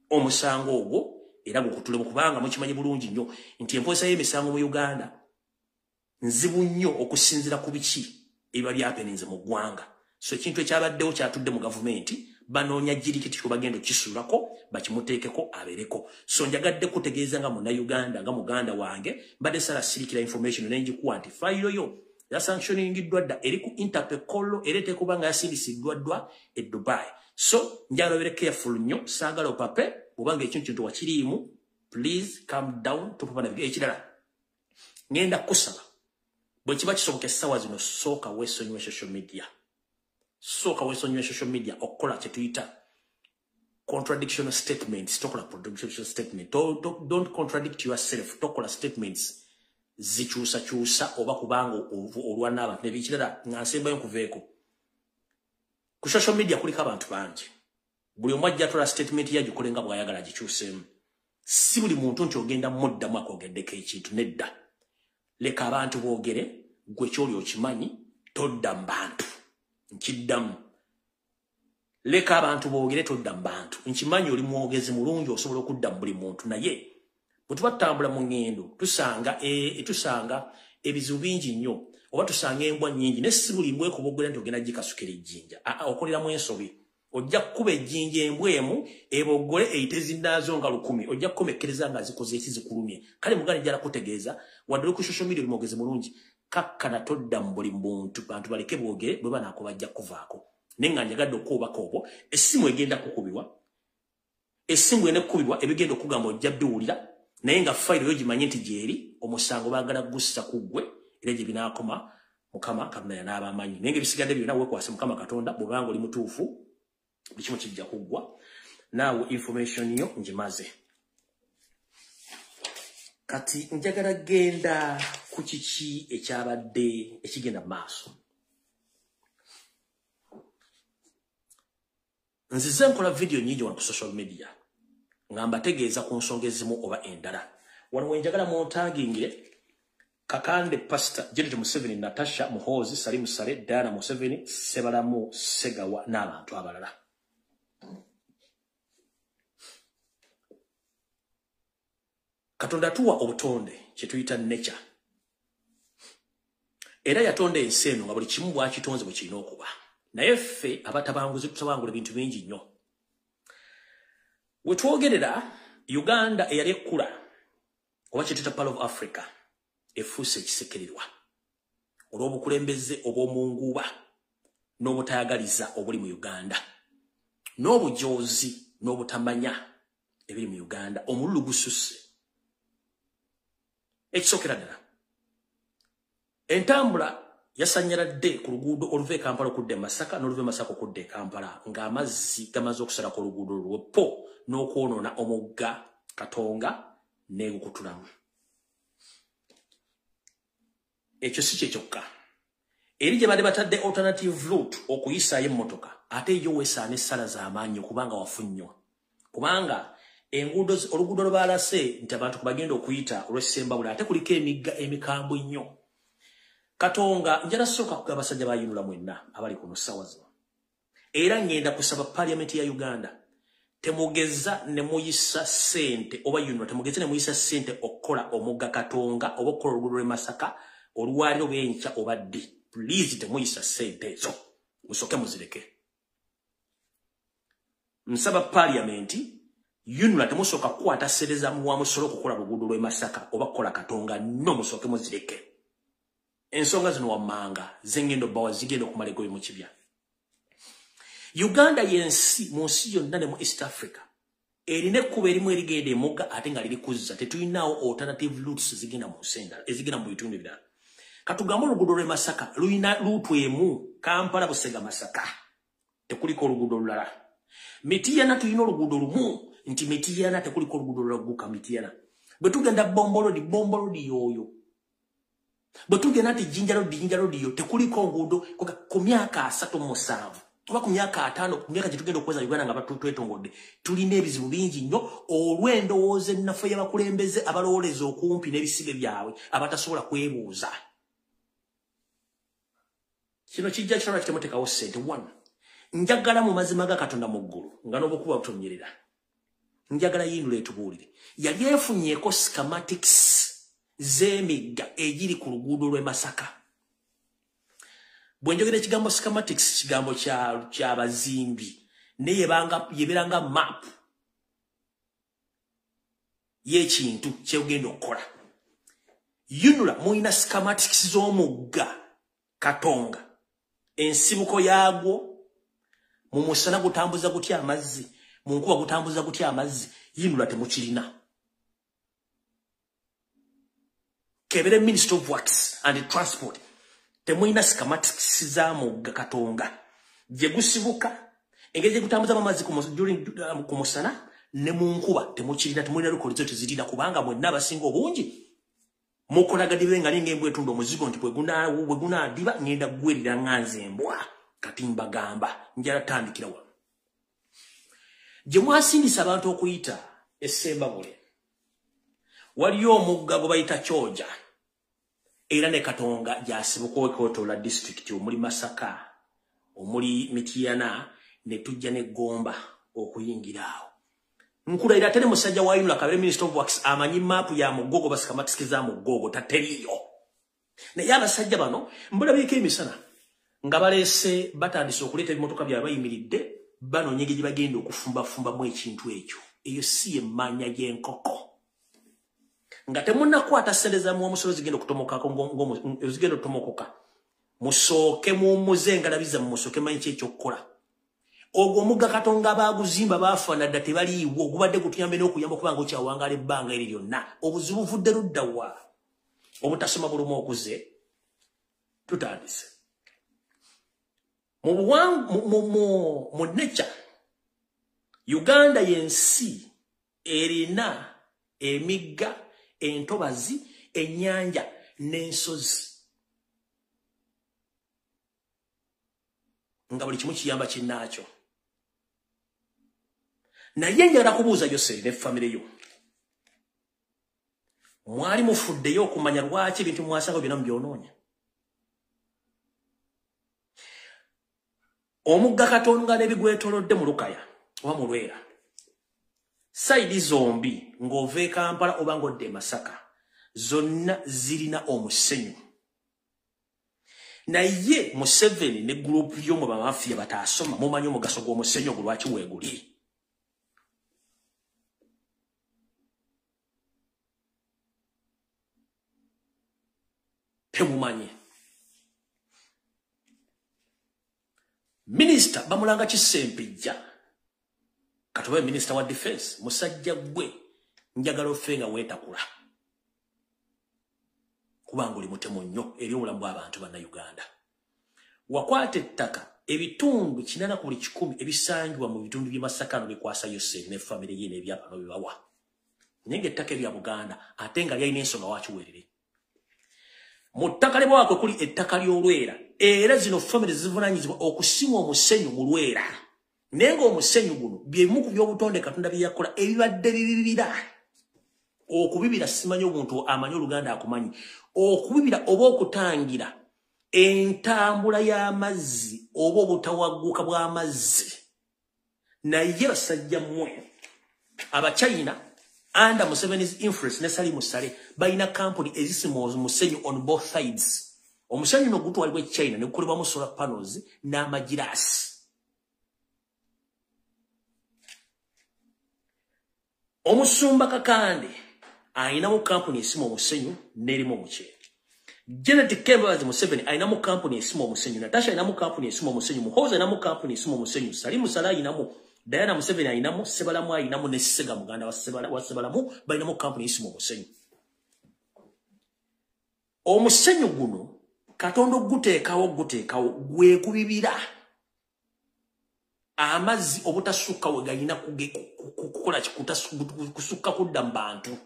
omusango ogwo era gukutule kubanga mukimanyi bulungi nnyo nti emposa y'emisango mu Uganda nzibu nnyo okusinzira ku biki ebiba byapeninze mu ggwanga so ekintu ekyabaddewo kyatudde mu gavumenti banoonya jirikiti kyo bagenda okisuulako bakimuteekeko abeereko so njagadde kutegeeza nga Munnayuganda nga muganda wange mbadde sarasirikira information nenjikuwa nti fayiro yo ya sanctioningiddwa dda eri ku Interpol era eteekuba nga yasindisiddwa ddwa e Dubai so njalo bere careful nnyo saagala opape obanga ekintu kintu wakiriimu please calm down topapana ekirala ngenda kusaba bwe kiba kisoboka essaawa zino sooka weesonyiwe social media okukola kye tuyita contradictional statements tokola contradictional statement don't contradict yourself tokola statements zikyusa oba kubanga olwa n'abantu nebikirala nga nsembayo nkuveeko ku social media kuliko abantu bangi buli omu ajja atola statement yagikole nga bw'ayagala gikyuseemu si buli muntu nti ogenda muddamu akogeddeko ekintu nedda leka abantu boogere gwe kyoli okimanyi todda mu bantu nkiddamu leka abantu boogere todda mu bantu nkimanyi oli mwogezi mulungi osobola okudda mu buli muntu naye bwe tuba tutambula mu ngendo tusanga ebizibu bingi nnyo oba tusanga embwa nnyingi naye si buli mbwekuba oggera nti ogenda gikasukira ejjinja okoleramu ensobi ojja kuba ejjinja embwemu ebogole eyitezindazo nga 10 ojja kukomekkereza nga zikoze ekizikulumye kale mugani jala kutegeeza wadde ku social media lumogezi mulungi kakkana todda mu buli muntu bantu baleke bogere bwe bana akobajja kuvaako nenga nyagadde okubako obwo essimu egenda kukubibwa essimu ene kukubibwa ebigenda okugamba ojja biwulira naye nga file yo gimanye nti gyeri omusango baagala gussa kuggwe era gye binaakoma mukama katonda n'abamanyi naye nga ebisigadde byonna weekwase mukama katonda bw'obanga oli mutuufu buli kimu kijja kuggwa naawe information yo ngimaze kati njagala genda ku kiki ekyabadde ekigenda mu maaso nzize nkola video nyingi wano ku social media nga mbategeeza ku nsonga ezimu oba endala wano wenjagala muntagingire Kakande Pastor Janet Museveni Natasha Muhozi Salimu Sale Diana Museveni Sebalamu Segawa n'abantu abalala Katonda tuwa obutonde kye tuyita nature era yatonda ensi eno nga buli kimu bwakitonze bwe kirina okuba naye ffe abatabanguzi tutabangula ebintu bingi nnyo we twogerera Uganda eyali ekkula oba kye tuyita Pearl of Africa efuuse ekisekererwa olw'obukulembeze obw'omunguuba n'obutayagaliza obuli mu Uganda n'obujoozi n'obutamanya ebiri mu Uganda omululu gususse ekisokera ddala entambula yasanyaladde ku luguudo oluva e Kampala okudda e Masaka n'oluva e Masaka okudda e Kampala ng'amazzi gamaze okusala ku luguudo lw'eppo n'okwonoona omugga Katonga n'egukutulamu ekyo si kye kyokka eri gye badde batadde alternative route okuyisaayo emmotoka ate yo weesaana essala z'amaanyi okubanga wafunnywa kubanga oluguudo lwe baalase nti abantu bagenda okuyita olw'essembabula ate kuliko emigga emikambwe ennyo Katonga njala sooka kugaba abasajja bayinula mwenna abali kuno ssaawa zino era ngenda kusaba paliamenti ya Uganda temugeza ne muyisa ssente oba yunula temugeza ne muyisa ssente okukola omugga Katonga oba okukola oluguudo lw'e Masaka olwali oba enkya oba ddi please temuyisa ssente ezo musooke muzireke nsaba paliamenti yunula temusooka kukwata sereza muwa musolo okukola luguudo lw'e Masaka oba kukola Katonga no musooke muzireke ensonga zino wammanga zengendo bawa zigenda okumala egoye mu kibya Uganda yensi mu nsi yonna ne mu East Africa erina ekkubo erimu erigenda emugga ate nga liri kuzza tetulinawo alternative routes zigenda mu nsendala ezigenda mu bitundu ebirala katugamba oluguudo lw'e Masaka lulina luutu emu Kampala Busega Masaka tekuliko oluguudo olulala Mityana tulina oluguudo lumu nti Mityana tekuliko oluguudo olulagguka Mityana bwe tugenda bombolodi yoyo bwe tugenda nti jinjalodi yo tekuliko nguudo ku myaka 37 oba ku myaka 5 ku myaka gye tugenda okweza Uganda nga batwetongodde tulina ebizibu bingi nnyo olw'endowooza ennaffe y'abakulembeze abalowoleza okumpi n'ebisige byabwe abatasobola kwebuuza kino kijja kirala kitemotekawo ssente 1 njagala mu mazima ga Katonda mu ggulu nga n'obukuba butonyerera njagala yindula etubuulire yali efunyeeko schematics z'emigga egiri ku luguudo lw'e Masaka bwe njogera ekigambo schematics kigambo ky'abazimbi naye yeberanga map y'ekintu ky'ogenda okukola yunula muyina schematics z'omugga Katonga ensibuko yaagwo mu musana gutambuza gutya amazzi mu nkuba gutambuza gutya amazzi yinula temukirina kebere Minister of Works and Transport temuyina schematics za mugga Katonga gye gusibuka engeri gye gutambuza amazzi ku musana ne mu nkuba temukirina temulina lukolizo tezirina kubanga mwenna abasinga obungi mukolagadde nga linga embwa etunda omuzigo nti bwe gunaadiba ngenda gwerira nganze embwa kati mbagamba njala tandikira wano gye mwasindisa abantu okuyita essembabule waliyo omugga gwe bayita Kyoja era ne Katonga gyasibuka okwotola district omuli Masaka omuli Mityana ne tujja ne Gomba okuyingiraawo nkulayira tene musajja wa yula kabere Minister of Works amanyi mapu ya mugogo basikamatisikiza mugogo tateriyo naye abasajja bano mbulabiko emisana nga balese batandise okuleeta ebimotoka byabwe bayimiridde bano nyege bagenda okufumba mu ekintu ekyo eyo si emanya y'enkoko nga temunnakwata ssente za omusolo zigenda okutomokako zigenda okutomokoka musooke mumuze ngalabiza musooke manyi kyekyokukola ogwo omugga Katonda baaguzimba baafaana dda tebaliiwo ogubadde gutuyambe n'okuyamba okubanga okyawangala ebbanga eri lyonna obuzibu vudde ludda wa obutasoma bulumu okuze tutandise mu nature Uganda yensi erina emigga entobazi ennyanja n'ensozi nga buli kimu kiyamba kinnaakyo naye njagala kubuuza Yoseri ne famire yo mwali mufuddeyo okumanya lwaki ebintu mwasanga byonna mubyonoonya omugga Katonda n'ebigwetoolodde mu Lukaya oba mu Lwera sayidi zombi ng'ova e Kampala oba ng'odde e Masaka zonna zirina omusenyu naye Museveni ne group y'omu bamafiya bataasoma mumanyi omugaso gw'omusenyu ogwo lwaki weeguli temumanyi Minisita bamulanga Kisempejja katobe Minisita wa Defense musajja gwe njagala offe nga weetakula kubanga oli mutemu nnyo eri obulamu bw'abantu banna Uganda wakwata ettaka ebitundu 8 ebisanjwa mu bitundu by'e Masaka bikwasa Yoseri ne famire ye n'ebyapa bibawa nenge ettaka ebya Buganda ate nga lyalina ensonga wakiweerere mu ttaka ly'ebwakwe kuli ettaka ly'Olwera era zino famire zivunaanyizibwa okusimwa omusenyu mu Lwera naye ng'omusenyu guno byemu ku by'obutonde Katonda bye yakola ebibadde bibibira okubibira simanyi omuntu amanyi Oluganda akumanyi okubibira oba okutangira entambula y'amazzi oba obutawagguka bw'amazzi naye basajja mmwe Abachina under Museveni's influence ne Sali Musale bayina company ezisima omusenyu on both sides omusenyu no gutwalibwa China ne gukolebwamu solar panels n'amagirasi omusumba Kakande aina mu company esimo omusenyu n'erimu omukyere Janet Kembabazi Museveni aina mu company esimo omusenyu Natasha aina mu company esimo omusenyu Muhoza aina mu company esimo omusenyu Sali Musala aina mu Diana Museveni aina mu Sebalamu aina mu ne Sega Muganda wa Sebalamu baina mu company esimo omusenyu omusenyu guno Katonda guteekawo gwe kubibira amazzi obutasukka we galina kukola kusukka kudda mu bantu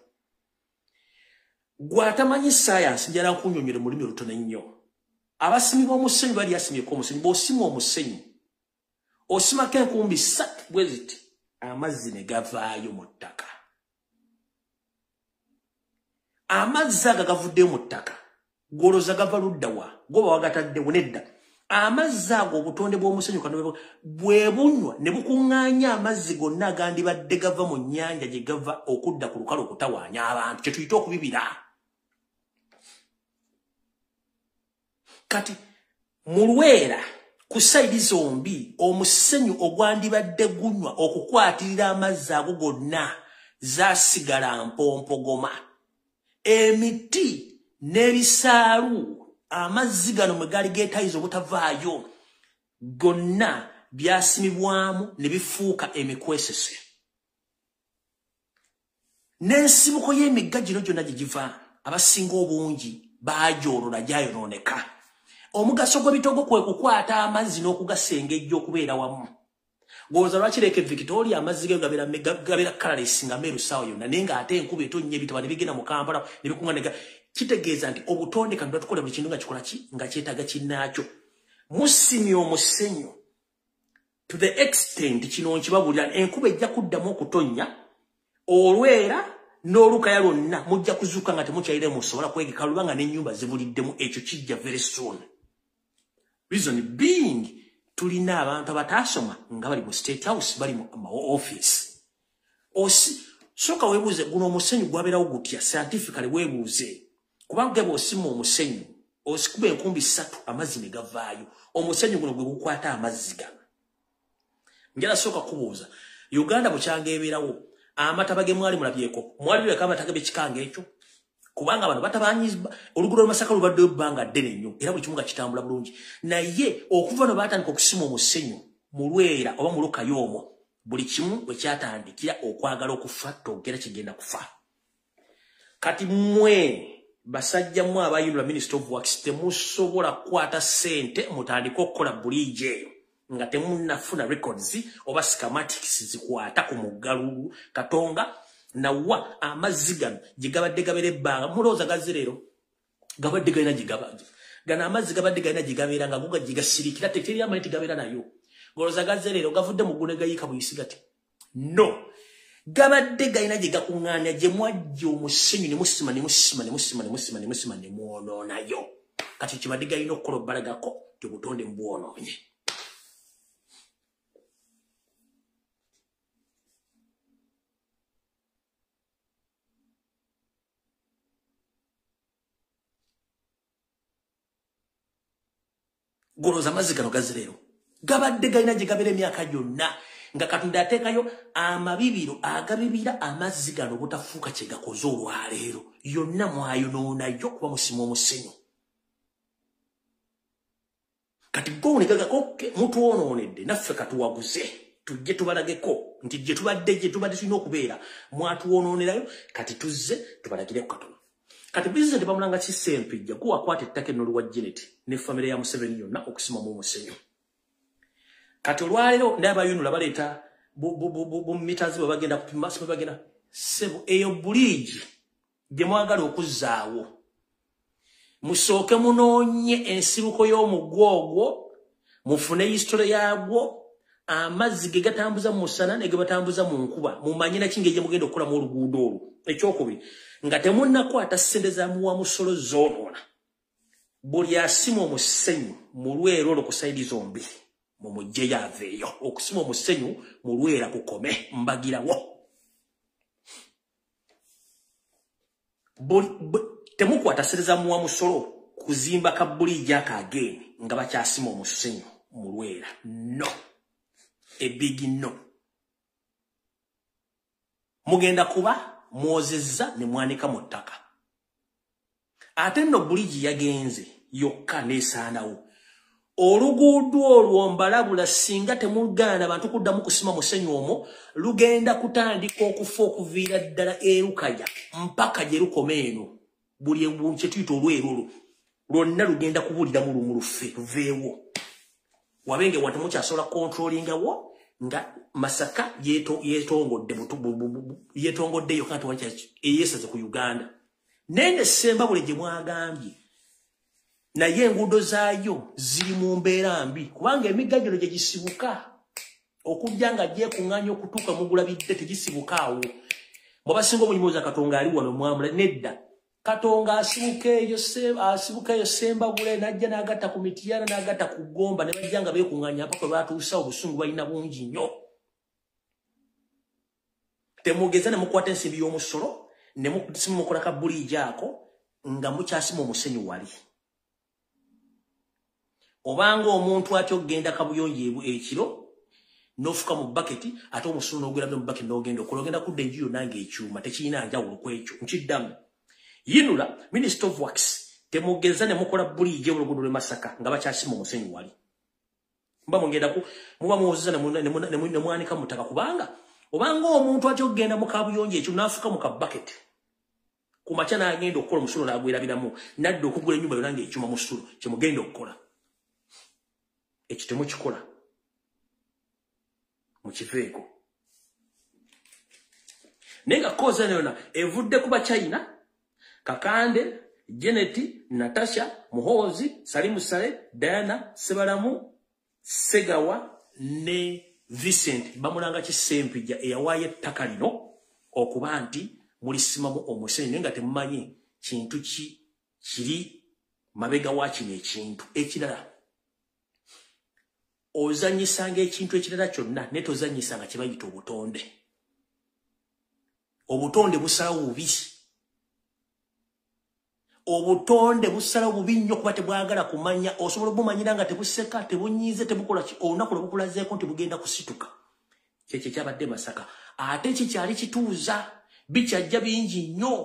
gwatamanyi science njala nkunyonyere mu lulimi olutono ennyo abasimi b'omusenyu bali asimyeko omusenyu bw'osima omusenyu osimako enkumbi 3 bwe ziti amazzi ne gavaayo mu ttaka amazzi aga gavuddeyo mu ttaka goloza gava ludda wa goba wagataddewo nedda amazzi ago obutonde bw'omusenyu kano bwe bunywa ne bukuŋŋaanya amazzi gonna agandibadde gava mu nnyanja gye gava okudda ku lukalu okutawaanya abantu kye tuyita okubibira kati mu Lwera ku sayidi zombi omusenyu ogwandibadde gunywa okukwatirira amazzi ago gonna zaasigala mpompogoma emiti n'ebisaalu amazzi gano mwe gali geetayiza obutavaayo gonna byasimibwamu ne bifuuka emikwesese n'ensibuko y'emigga gino gyonna gye giva abasinga obungi baajoolola gyayonooneka omugaso gw'ebitogo kwe kukwata amazzi n'okugasengejja okubeera wamu gwoza lwakireka Victoria amazzi ge gabeera colorless nga meeru saawa yonna naye ng'ate enkuba etonnya ebitaba ne bigenda mu Kampala ne bikuŋŋaaneka kitegeeza nti obutonde kano tukola buli kintu nga kikola ki nga kyetaaga kinnaakyo musimye omusenyu to the extent kino nkibabulira enkuba ejja kuddamu okutonnya Olwera n'Olukaya lwonna mujja kuzuuka nga temukyayire musobola kwegeka lubanga n'ennyumba zibuliddemu ekyo kijja very soon reason being tulina abantu abataasoma nga bali mu State House bali mu office soka weebuuze guno omusenyu gwabeerawo gutya scientifically weebuuze kubanga gaba osima omusenyu osikuba enkumbi 3 amazzi ne gavaayo omusenyu guno gwe gukwata amazzi gano njala soka kubuuza Uganda buchange ebirawo amatabage mwali mulabyeko mwali bwe kama tagabe kikange ekyo kubanga abantu batabanyiza olugudo lw'Masaka lubadde banga ddene nnyo era buli kimunga kitambula bulungi naye okuva no batandika okusima omusenyu mu Lwera oba mu Lukayoomo buli kimu bwe kyatandikira okwagala okufa togera kigenda kufa kati mwe basajja mwe abayinula Minister of Works temusobola kukwata sente mutandika okukola bulije eyo nga temunnafuna records oba schematics zikwata ku muggalulu Katonga nawa amazzi gano gigabadde gabere ebbanga mulowooza gazirero gabadde galina gigabaje gana amazzi gabadde galina gigabeera nga guga gigasirikira teteri amaiti gabeera nayo golowooza gazirero gavudde mu Guno gayiika buyisigati no gabadde galina gigakuŋŋaanya gye mwajja omusenyu ne musima ne muwonoonayo kati kibadde galina okukola obbalagako obutonde mubwonoonye golowooza amazzi gano gazirero gabadde galina gye gabeera emyaka gyonna nga Katonda ateekayo amabibiro agabibira amazzi gano butafuuka kye gakoze olwaleero yonna mwayonoonayo kuba musima omusenyu kati gowonegagako mutuwonoonedde naffe katuwaguze tujje tubalageko nti gye tubadde tulina okubeera mwatuwonoonerayo kati tuzze tubalagireko Katonda kati President Bamulanga Kisempijja kuwakwata ettaka eno luwa Janet ne famire ya Museveni yonna okusimamu omusenyu kati olwaleero n'abayunula baleeta mitazi bwe bagenda kupima bwe bagenda sebo eyo buliji gye mwagala okuzzaawo musooke munoonye ensibuko y'omugwa ogwo mufune history yagwo amazzi ge gatambuza mu musana ne ge batambuza mu nkuba mumanye na kinge gye mugenda okukola mu oluguudo olwo ekyokubiri nga temunnakwata ssente za muwa musolo zoonoona buli asima omusenyu mu Lwera olwo ku sayidi zombi mumujje yaveeyo okusima omusenyu mu Lwera kukome mbagirawo temukwata ssente za muwa musolo kuzimba kabuliji akageeni nga bakyasima omusenyu mu Lwera no ebigi no mugenda kuba mwozezza ne mwanika mu ttaka ate nno buliji yagenze yokka neesaanawo oluguudo olwo mbalabula singa temugaana bantu kuddamu kusima musenyu omwo lugenda kutandika okufa okuviira ddala erukaya mpaka gye lukoma eno buli kye tuyita Olwera olwo lwonna lugenda kubulira mu lufe luveewo wabenge wantu mukyasobola kontrolingawo nga Masaka yetongoddeyo kanti wakyaki eyeesaze ku Uganda nende Semba bule gye mwagambye naye enguudo zaayo ziri mu mbeera mbi kubanga emigga gino gye gisibuka okujja nga gyekuŋŋaanya okutuuka mugulabidde tegisibuka awo mwabasinga omunyumoza Katonga ali wano mwamula nedda Katonga asibuka eyo Semba bule najja n'agatta ku Mityana n'agatta ku Gomba ne bajja nga beekuŋŋaanya mpaka bwe baatuusa obusungu balina bungi nnyo temugeza ne mukwata ensimbi y'omusolo ne mukola ka buliji ako nga mukyasima omusenyu wali obanga omuntu atyo ogenda kabuyonjo ekiro nofuka mu baketi ate omusolo n'ogenda mu baketi n'ogenda okola ogenda kudda enju yonna ng'ekyuma tekirina njawulo ku ekyo nkiddamu yinula Minister of Works temugeza ne mukola buliji oluguudo lw'e Masaka nga bakyasima omusenyu wali mba mugenda muba muwozeza ne mwanika mu ttaka kubanga obanga omuntu atyo ogenda mu kabuyonjo ekyo n'afuka mu kabaketi ku makya n'agenda okukola omusulo n'agwerabiramu nadda okugula ennyumba yonna ng'ekyuma mu sulo kye mugenda okukola ekyo temukikola mukiveeko naye nga kooza yonna evudde ku Bachina Kakande Janet Natasha Muhoozi Salimu Sale Diana Sebalamu Segawa ne Vincent Bamulanga Kisempijja eyawaayo ettaka lino okuba nti mulisimamu omusenyu nga temumanyi kintu kiri mabega wa kino ekintu ekirala ozanyisanga ekintu ekirala kyonna ne tozanyisanga kye bayita obutonde busalawo bubi obutonde busalawo bubi nnyo kuba tebwagala kumanya osobola obumanyira nga tebuseka tebunyiize tebukola ki olunaku lwe bukulazeeko nti bugenda kusituka kyekye kyabadde Masaka ate kikyali kituuza bikyajja bingi nnyo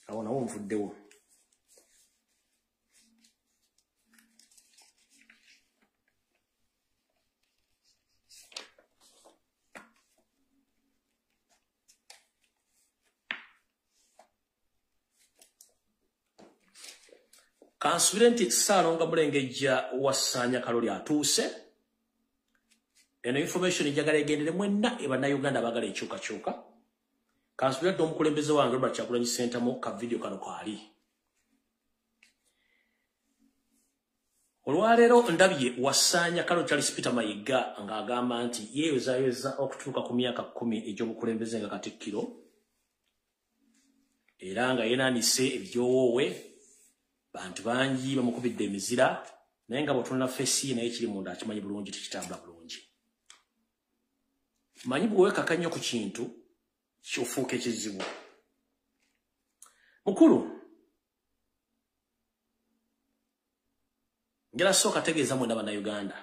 awo nawo nvuddewo kansubire nti Ssaalonga Mulengejja Wasanya Kaloli atuuse eno information njagala egendere mwenna Bannayuganda abagala ekyukakyuka kansubire dde omukulembeze wange Robert Kyagulanyi Ssentamu ka video kano kaali olwaleero ndabye Wasanya Kaloli Charles Peter Mayiga ng'agamba nti yeeyozayeza okutuuka ku myaka 10 egy'obukulembeze nga Katikkiro era nga yenaanise ebyowoowe bantu bangi bamukubidde emizira naye nga bw'otunula fesi naye kiri munda akimanyi bulungi tekitambula bulungi manyi bw'owekaka nnyo ku kintu kyofuuka ekizibu mukulu njala sooka tegeeza mwenda Bannayuganda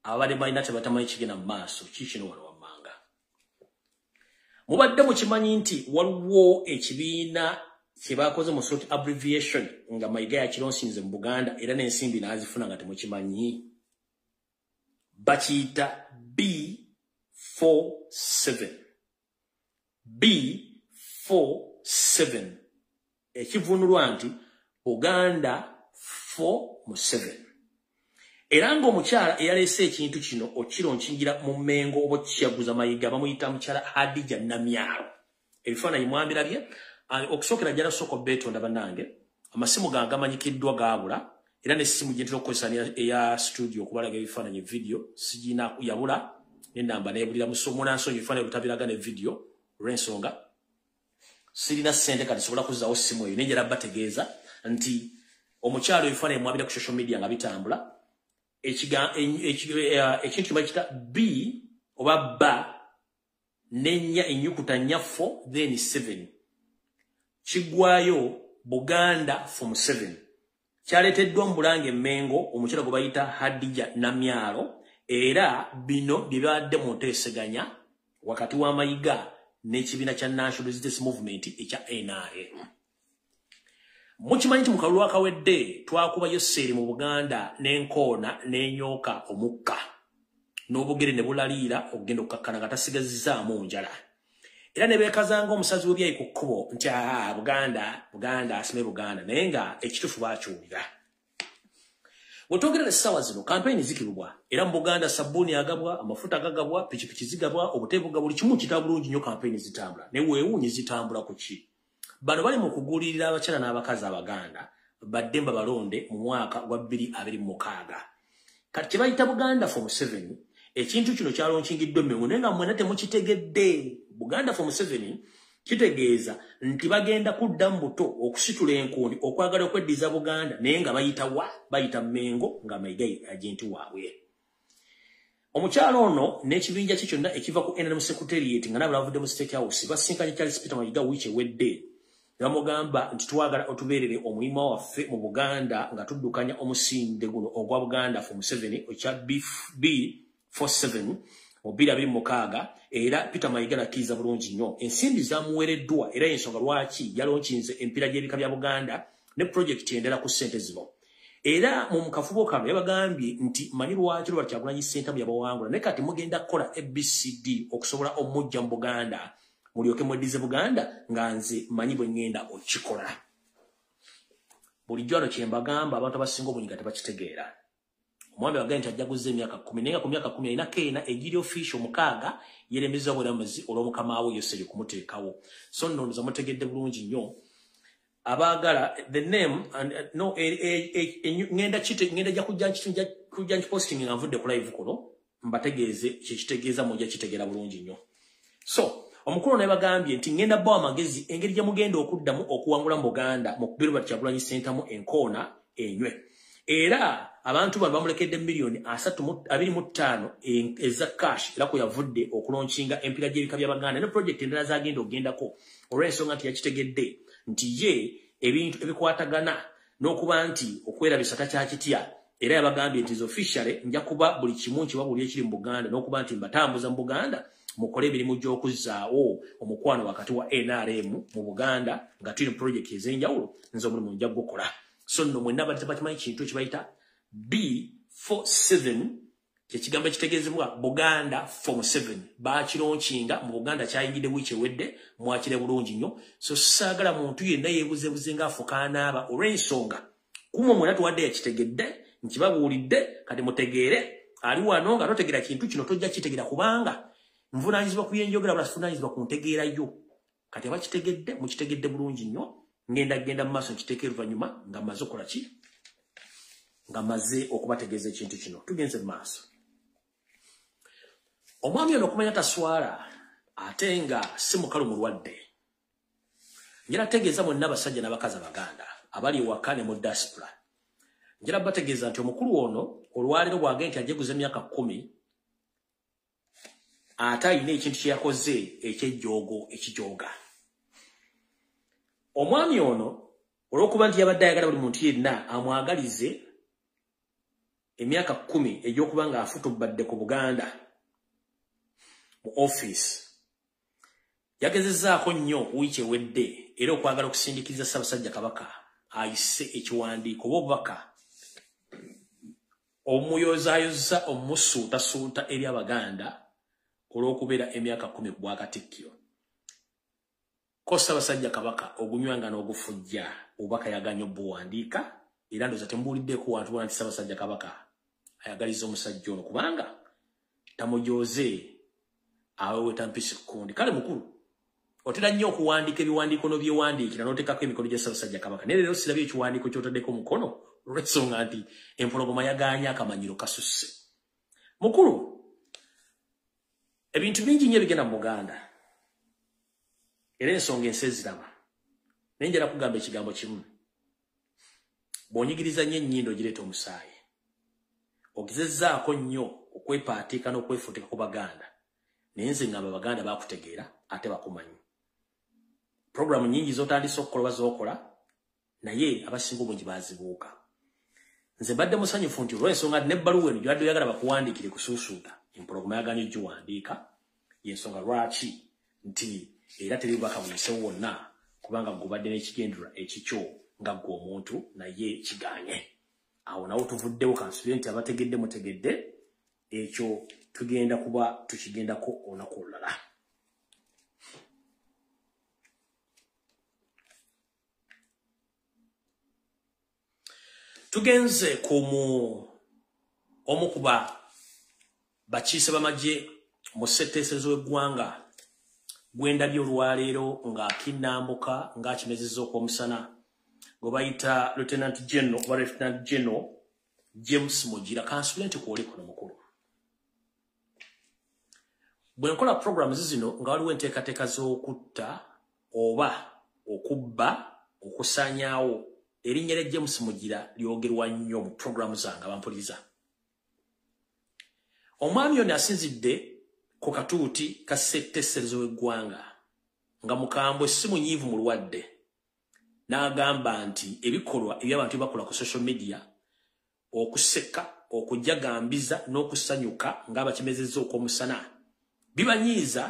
ababadde balina tebatamanyi kigenda mu maaso kikino wano wammanga mubadde mukimanyi nti waliwo ekibiina kyebakoze mu sort abbreviation nga Mayiga yakironsinze mu Buganda era n'ensimbi n'azifuna nga temukimanyi bakiyita B47 B47 ekivunulwa nti Buganda 4-7 era ng'omukyala eyaleese ekintu kino okironkingira mu Mmengo oba kiyaguza Mayiga bamuyita mukyala Hadija Namyalo ebifaananyi mwambirabye okusookera jjala soko beetonda bannange amasimu gange amanyikiddwa gaabula era n'essimu gye ntera okukozesa eya studio okubalaga ebifaananyi video sigina yabula n'ennamba neebulira munansonyi ebifaananyi bitabiraga ne video olw'ensonga sirina ssente kati sobola kuzzaawo ssimu eyo nenjala bategeeza nti omukyalo ebifaananyi mwabira ku social media nga bitambula ekintu kibakita B oba ba n'ennya ennyukuta nnya 4 then 7 kigwayo Buganda 4-7 kyaleeteddwa mu Bulange Mmengo omukyala gwe bayita Hadija Namyalo era bino bye bibadde mu nteeseganya wakati wa Mayiga n'ekibiina kya National Resistance Movement ekya NRA mukimanyi nti mu kalulu akawedde twakubayo sseeri mu Buganda n'enkoona n'enyooka omukka n'obugere ne bulaliira okugenda okukakkana nga tasigazizaamu njala era ne beekazanga omusazi w'ebyayi ku kkubo nti Buganda asime Buganda naye nga ekituufu baakiwulira bw'otwogerera essaawa zino kampeyini zikibwa era mu Buganda sabbuuni agabwa amafuta agagabwa pikipiki zigabwa obuteebuga buli kimu kitaba bulungi nnyo kampeyini zitambula ne weewuunyi zitambula ku ki bano bali mu kugulirira abakyala n'abakazi Abaganda badde mbabalonde mu mwaka gwa 2026 kati kye bayita Buganda 4-7 ekintu kino kyalonkingiddwa Mmengo naye nga mwena temukitegedde Buganda 4-7 kitegeeza nti bagenda kudda mu buto okusitula enkundi okwagala okweddiza Buganda naye nga bayita Mmengo nga Mayiga agenti waabwe omukyalo ono n'ekibinja kye kyonna ekiva ku NRM Secretariat nga nabo bavudde mu State House basinkanye Charles Peter Mayiga wiiki ewedde bamugamba nti twagala otubeerere omulima waffe mu Buganda nga tuddukanya omusinde guno ogwa Buganda 4-7 ekya B47 mu 2026 era Peter Mayiga nakiriza bulungi nnyo ensimbi zamuweereddwa era ensonga lwaki yalonkinze empira gy'ebika bya Buganda ne project endala ku ssente zino era mu kafubo kano yabagambye nti manyi lwaki Robert Kyagulanyi Ssentamu yabawangula ne kati mugenda kukola ABCD okusobola omujja mu Buganda mulyoke mweddize Buganda nga nze manyi bwe ngenda okikola bulijjo ano kyembagamba abantu abasinga obungi nga tebakitegeera omwami wagambye nti ajjaguza emyaka 10 naye nga ku myaka 10 alina keena egiri official mukaaga yeremeza obulamuzi olw'omukama we Yoseri kumuteekawo so nno ndoza mutegedde bulungi nnyo abagala the name and no ngenda ja kujja posting nga nvudde ku live kuno mbategeeze kitegeeza mujja kitegeera bulungi nnyo so omukulu naye bagambye nti ngenda bbawa amagezi engeri gye mugenda okuddamu okuwangula mu Buganda mu kubira Robert Kyagulanyi Ssentamu enkoona enywe era abantu bano bamulekedde milioni 325 eza cash era ko yavudde okulonkinga empira gy'ebika bya Baganda ne project endala zagenda ogendako olw'ensonga nti yakitegedde nti ye ebintu ebikwatagana n'okuba nti okwerabisa takyakitya era yabagambye nti officially nja kuba buli kimu kibabuli ekiri mu Buganda n'okuba nti mbatambuza mu Buganda mukole emirimu gy'okuzzaawo omukwano wakati wa NRM mu Buganda nga tuli project ez'enjawulo nze omulimu nja gukola. So nno mwenna badde bakimanyi kintu ekibayita B47 kyekigambo ekitegeezebwa Buganda Form 7 bakironchinga mu Buganda kyayingidde wiiki ewedde mwakire bulungi nnyo. So saagala muntu yenna yeebuzeebuze ng'afukaana aba olw'ensonga kumwe mwena tuwadde yakitegedde nkibabuulidde kati mutegeere ali wano nga totegeera kintu kino tojja kitegeera kubanga nvunaanyizibwa ku byenjogera bula sivunaanyizibwa ku ntegeerayo. Kati abakitegedde mukitegedde bulungi nnyo. Ngenda mu maaso nkiteeka oluvannyuma nga mmaze okukola ki nga mmaze okubategeeza ekintu kino. Tugenze mu maaso. Omwami ono okumanya taswala ate nga si mukalu mulwadde. Njala tegeeza mwenna abasajja n'abakazi Abaganda abali ewaka ne mu diaspora. Njala bategeeza nti omukulu ono olwaleero bw'agenda nti ajeguza emyaka 10 ate ayina ekintu kye yakoze ekyejjoogo ekijooga. Omwami ono olw'okuba nti yabadde ayagala buli muntu yenna amwagalize emyaka 10 egy'okuba ng'afutubadde ku Buganda mu office yagezezzaako nnyo wiiki ewedde era okwagala okusindiikiriza Ssaabasajja Kabaka ayise ekiwandiiko oba obubaka omuyozaayoza omusuutasuuta eri Abaganda olw'okubeera emyaka 10 bw'Akatikkiro. Ko Ssaabasajja Kabaka ogunywanga n'ogufujja obubaka yaganya obuwandiika era ndowooza temubuuliddeko wantu bona nti Ssaabasajja Kabaka ayagaliza omusajja ono kubanga tamujooze aweweta mpisi kundi. Kale mukulu otera nnyo okuwandiika ebiwandiiko n'obyewandiikira n'oteekako emikono gya Ssaabasajja Kabaka. Naye leero sirabye ekiwandiiko ky'otaddeko omukono olw'ensonga nti empologoma yagaanya akamanyiro kasusse. Mukulu ebintu bingi nnyo ebigenda mu Buganda era ensonga ensi eziraba. Naye njala kugamba ekigambo kimu. Bw'onyigiriza nnyo ennyindo gireeta omusaayi. Ogezezzaako nnyo okwepaatiika n'okwefuutika ku Baganda. Naye nze ngamba Abaganda baakutegeera ate bakumanyi. Programu nnyingi z'otandise okukola oba z'okola naye abasinga obungi baazibuuka. Nze mbadde musanyufu nti olw'ensonga n'ebbaluwa eno gy'obadde oyagala bakuwandiikire kusuusuuta empologoma yagaanye ogiwandiika y'ensonga lwaki nti era teri bubaka buyisewo wonna kubanga gubadde n'ekigendererwa ekikyo nga ggwe omuntu naye kigaanye. Awo nawo tuvuddewo kansubire nti abategedde mutegedde ekyo tugenda kuba tukigendako olunaku olulala. Tugenze ku omu kuba bakiise b'amagye mu ssetteesezo w'eggwanga gwendabye olwaleero ng'akinnambuka ng'akimezezza okw'omusana gwe bayita Lieutenant General oba Lieutenant General James Mugira. Kansubire nti kwoli kuno mukulu. Bwe nkola programs zino nga waliwo enteekateeka z'okutta oba okubba okusaanyaawo erinnya lya James Mugira lyogerwa nnyo mu programu zange abampuliriza. Omwami ono asinzidde ku katuuti ka ssetteesezo w'eggwanga nga mukambwe si munyiivu mulwadde n'agamba nti ebikolwa eby'abantu bakola ku social media okuseka okujagambiza n'okusanyuka ng'abakimezezza okw'omusana bibanyiiza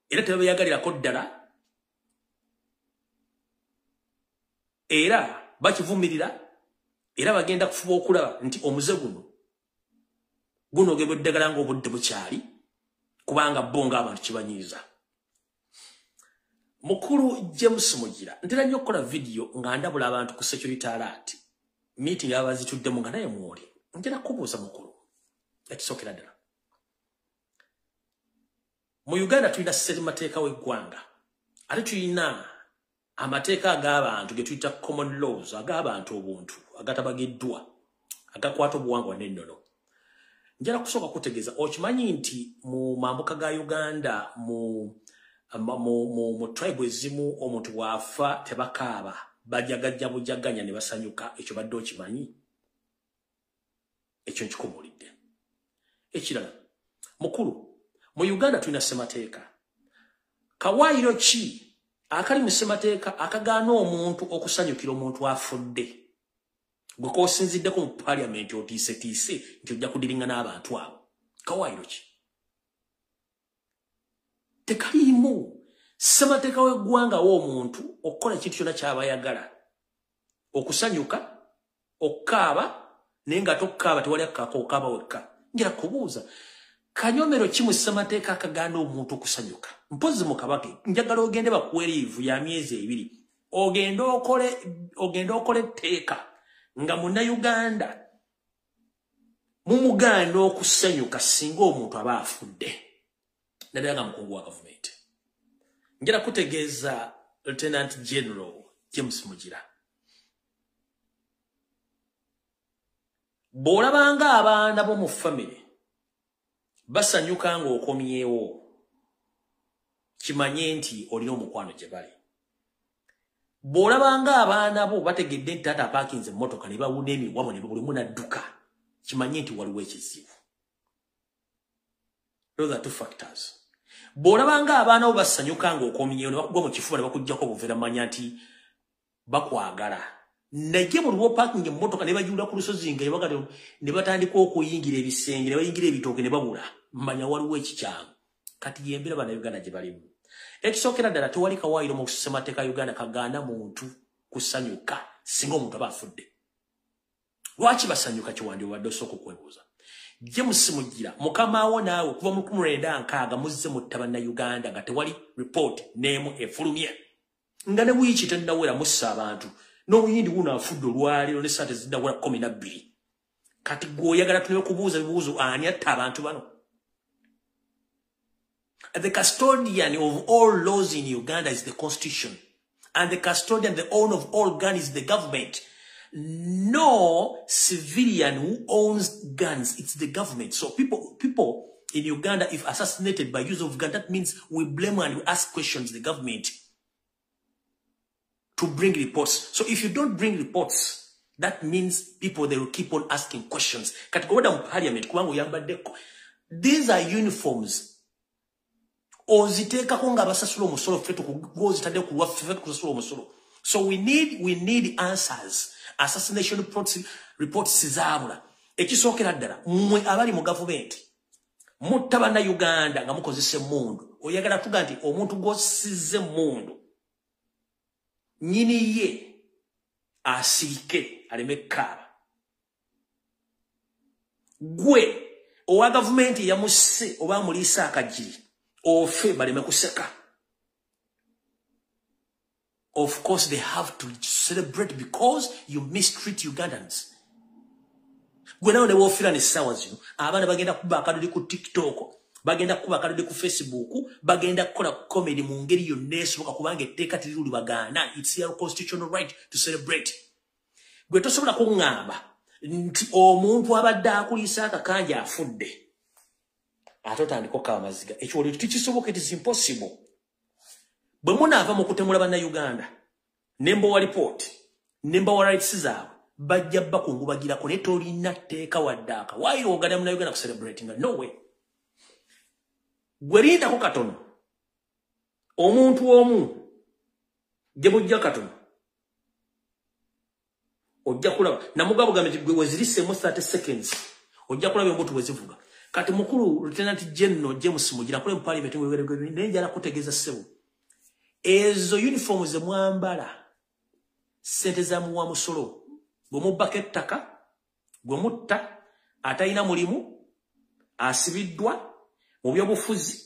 era tebabeyagalirako ddala era bakivumirira era bagenda kufuba okulaba nti omuze guno ogebwa eddagala ng'obudde bukyali kubanga bo ng'abantu kibanyiiza. Mukulu James Mugira ntera nnyo okukola vidiyo nga ndabula abantu ku security alert meeting abazituddemu nga naye mwoli. Njala kubuuza mukulu ekisookera ddala. Mu Uganda tulina ssemateeka w'eggwanga ate tulina amateeka ag'abantu ge tuyita common laws ag'abantu obuntu agatabagiddwa agakwata obuwangwa n'ennono. Njala kusooka kutegeeza okimanyi nti mu mambuka ga Uganda mu tribe ezimu omuntu bw'afa tebakaaba bajagajja bujaganya ne basanyuka. Ekyo badde okimanyi? Ekyo nkikubuulidde. Ekirala mukulu mu Uganda tulina ssemateeka. Kawaayiro ki akali mu ssemateeka akagaana omuntu okusanyukira omuntu afudde gwe kosinziddeko mu parliament otiise nti ojja kudiringa n'abantu abo kawaayiro ki tekaliimu ssemateeka w'eggwanga w'omuntu okukola ekintu kyonna ky'aba ayagala okusanyuka okukaaba naye nga tokkaaba tewali akkaako okaaba wekka njala kubuuza kanyomero ki mu ssemateeka akagaana omuntu okusanyuka mpozi mu kabake njagala ogende bakuwa eriivu ya myezi 2 ogende okole etteeka nga munnayuganda mumugaana okusanyuka singa omuntu aba afudde naddala nga mukungu wa gavumenti njala kutegeeza Lieutenant General James Mugira bw'olabanga abaana b'omu family basanyuka ng'okomyewo kimanye nti olina omukwano gye bali bw'olabanga abaana bo bategedde nti taata apaakinze emmotoka ne bawuna emiwamo ne buli mumu n'adduka kimanye nti waliwo ekizibu. Those are two factors. Bw'olabanga abaana bo basanyuka ng'okomyewo ne bakugwa mu kifuba ne bakuggyako obuveera manya nti bakwagala naye buli parking emmotoka ne bagiwula ku lusozi nga ebagala ne batandika okuyingira ebisenge ne bayingira ebitooke ne babula manya waliwo ekikyamu kati yembera bannayuganda gye balimu. Ekisookera ddala tewali kawaayiro mu ssemateeka Uganda kagaana muntu kusanyuka singa omuntu aba afudde. Lwaki basanyuka kiwandi obadde osooka okwebuuza. James Mugira mukama wo naawe kuva mu 1996 muzze mu Uganda nga tewali report n'emu efulumye nga ne wiiki tennawera mussa abantu n'obuyindi buno afudde olwaliro ne ssaate zinnawera 12 kati gw'oyagala tuleme kubuuza bibuuzo ani atta abantu bano. The custodian of all laws in Uganda is the constitution, and the custodian, the owner of all guns is the government. No civilian who owns guns, it's the government. So people in Uganda, if assassinated by use of gun, that means we blame and we ask questions the government to bring reports. So if you don't bring reports, that means people, they will keep on asking questions. Parliament, these are uniforms. So we need answers. Assassination reports sizabula. Ekisookera ddala mmwe abali mu government mutta bannayuganda nga mukozesa emmundu oyagala tuga nti omuntu gw'ossizza emmundu nnyini ye asiike aleme kkaaba. Gwe owa gavumenti yamusse oba amuliisa akajiri ofe baleme kuseka. Of course, they have to celebrate because you mistreat Ugandans. When I was feeling the sounds, you know, abana bagenda kuba akadudi ku TikTok, bagenda kuba akadudi ku Facebook, bagenda kukola comedy mu ngeri yonna esoboka kubanga etteeka teriri bagana. It's your constitutional right to celebrate. Gwe tosobola kuŋŋamba nti omuntu abadde akuliisa akakanja afudde ate otandika amaziga. Ekyo oli tikisoboka, it is impossible. Bwe munaava mu kutemula bannayuganda nembowa report nembowa rights zaabwe bajja bakungubagirako ne tolina tteeka waddaaka. Why ogana munnayuganda kucelebratinga? No way. Gwe lindako katono omuntu omu gye bujja katono ojja kulaba namugabo gambe gwe wezirisemu 30 seconds ojja kulaba embuto wezivuga. Kati mukulu Lieutenant General James Mugira kule mu parliament weweregwe nenjala kutegeeza ssebo ezo uniform ze mwambala sente za muwa musolo bwe mubbako ettaka gwe mutta atalina mulimu asibiddwa mu byobufuzi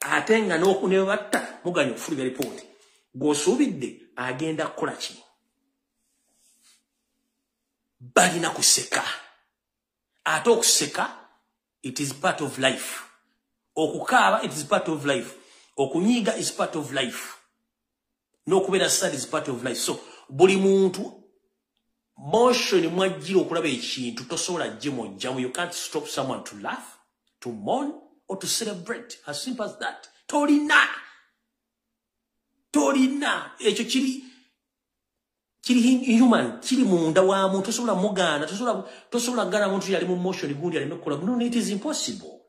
ate nga n'okunebatta muganya okufulumya ripooti gw'osuubidde agenda kukola ki? Balina kuseka. Ate okuseka it is part of life. Okukaaba it is part of life. Okunyiga is part of life. No kubeera sad is part of life. So buli muntu motion mwajjira okulaba ekintu tosobola gye jamu. You can't stop someone to laugh, to mourn, or to celebrate. As simple as that. Tolina ekyo kiri human, kiri munda wa muntu tosobola mugana, tosobola gana muntu yali mu motion gundi aleme kukola. No, it is impossible.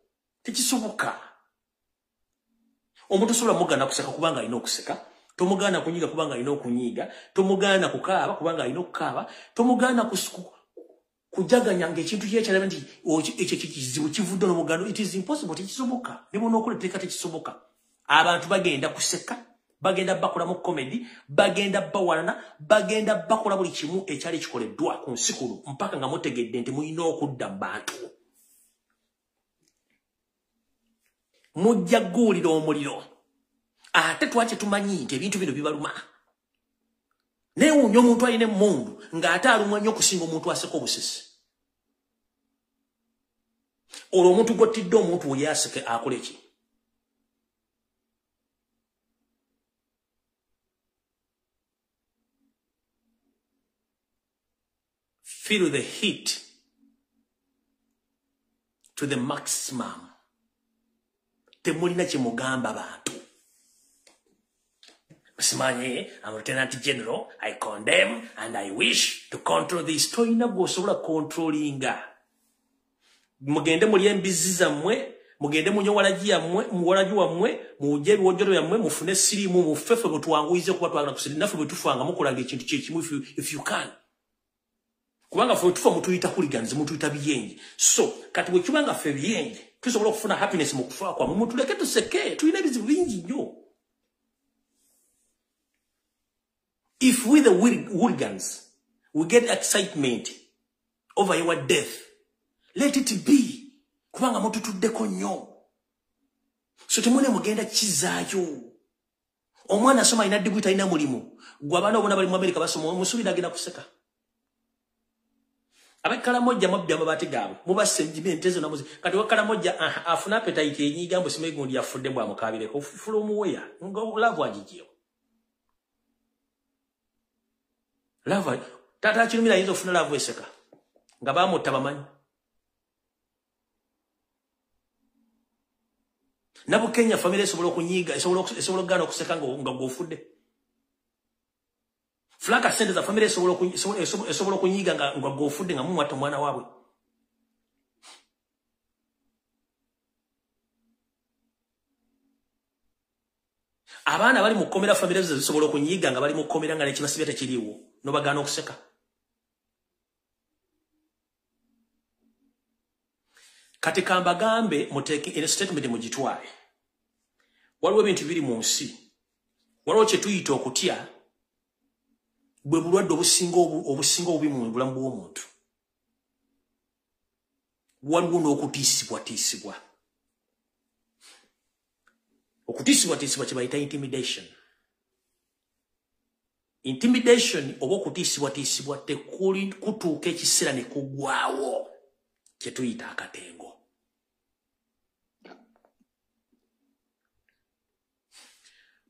Tekisoboka. Omuntu sobola mugana kuseka kubanga alina okuseka. Tomugana kunyiga kubanga alina okunyiga, tomugana kukaaba kubanga alina okukaaba, tomugana kujaganya ng'ekintu ky'ekyalaba nti ekyo kizibu kivudde n'omugano. It is impossible, tekisoboka. Ne bw'ono okuleeteka tekisoboka. Abantu bagenda kuseka, bagenda bakola mu comedy, bagenda bawanana, bagenda bakola buli kimu ekyali kikoleddwa ku nsi kuno mpaka nga mutegedde nti mulina okudda mu bantu. Mujja gguulira omuliro. Ate twakye tumanyi nti ebintu bino bibaluma. Neewuunya omuntu alina emmundu ng'ate alumwa nnyo okusinga omuntu aseka obusisi. Olwo omuntu gwottidde omuntu oyo aseke akole ki? Feel the heat to the maximum. Temulina kye mugamba bantu. Simanye, I'm Lieutenant General, I condemn and I wish to control this. Toyina gwosobola controllinga. Mugende muli embizi zammwe, mugende munyo walagi yammwe, muwalagi wammwe, mujje ebiwojjolo yammwe, mufune sirimu, mufefe bwe tuwanguyize kuba twagala kusiri naffe bwe tufanga mukolaga ekintu kyekimu if you can. Kubanga ffe tufa mutuyita hooligans, mutuyita biyenje. So, kati bwe kibanga ffe biyenje, tusobola okufuna happiness mu kufa kwammwe, mutuleke tuseke, tulina ebizibu bingi nnyo. If we the hooligans, we get excitement over your death, let it be. Kubanga mututuddeko nnyo. So temune mugenda kizaayo. Omwana asoma ina digwi talina mulimu. Gwe abaana obona bali mu America basoma musuubira agenda kuseka. Abekala mojja mabbi amabaati gaabwe. Mubasse enjimenti ezo namuzi. Kati wakala mojja afuna appetite yenyiga mbu sima gundi yafudde bwa mukabireko. From where? Ngo love agijiyo. Love tata chirumira yinzo funa love eseka. Nga bamutta bamanyi. Nabu Kenya family esobola okunyiga esobola ogana okuseka nga gwofudde. Flaka sente za family esobola okunyiga nga gwofudde nga mumwatta mwana waabwe. Abaana bali mukomera family ezisobola okunyiga nga bali mukomera nga nekibasibya tekiriiwo no bagana okuseka. Kati kambagambe muteke in statement mugitwale. Waliwo ebintu biri mu nsi. Waliwo kye tuyita okutya bwe bulwadde obusinga obubi mu bulamu bw'omuntu. Waliwo n'okutiisibwa. Okutiisibwa kye bayita intimidation. Intimidation oba okutiisibwa tekuli kutuuka ekiseera ne kugwawo kye tuyita akatengo.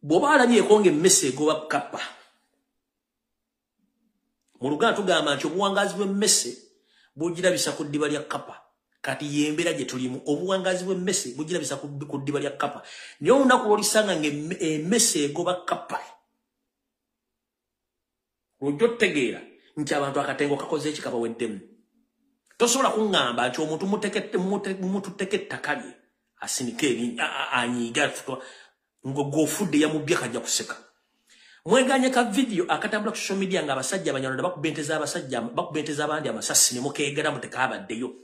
Bw'oba alabyeeko ng'emmese egoba kappa. Mu Luganda tugamba nti obuwangazi bw'emmese bugirabisa ku ddiba lya kappa. Kati yembera gye tulimu obuwangazi bw'emmese bugirabisa ku ddiba lya kappa. Naye olunaku lw'olisanga ng'emmese egoba kappa. Lw'ojja otegeera nti abantu akatengo kakoze eki kabaweddemu. Tosobola kuŋŋamba nti omuntu mututteko ettaka lye asinike anyiiga ng'ofudde yamubbye kajja kuseka. Mweganye ka video akatambula ku social media nga abasajja abanyarwanda bakubenteza abandi amasasi ne mukeegera mutekabaddeyo.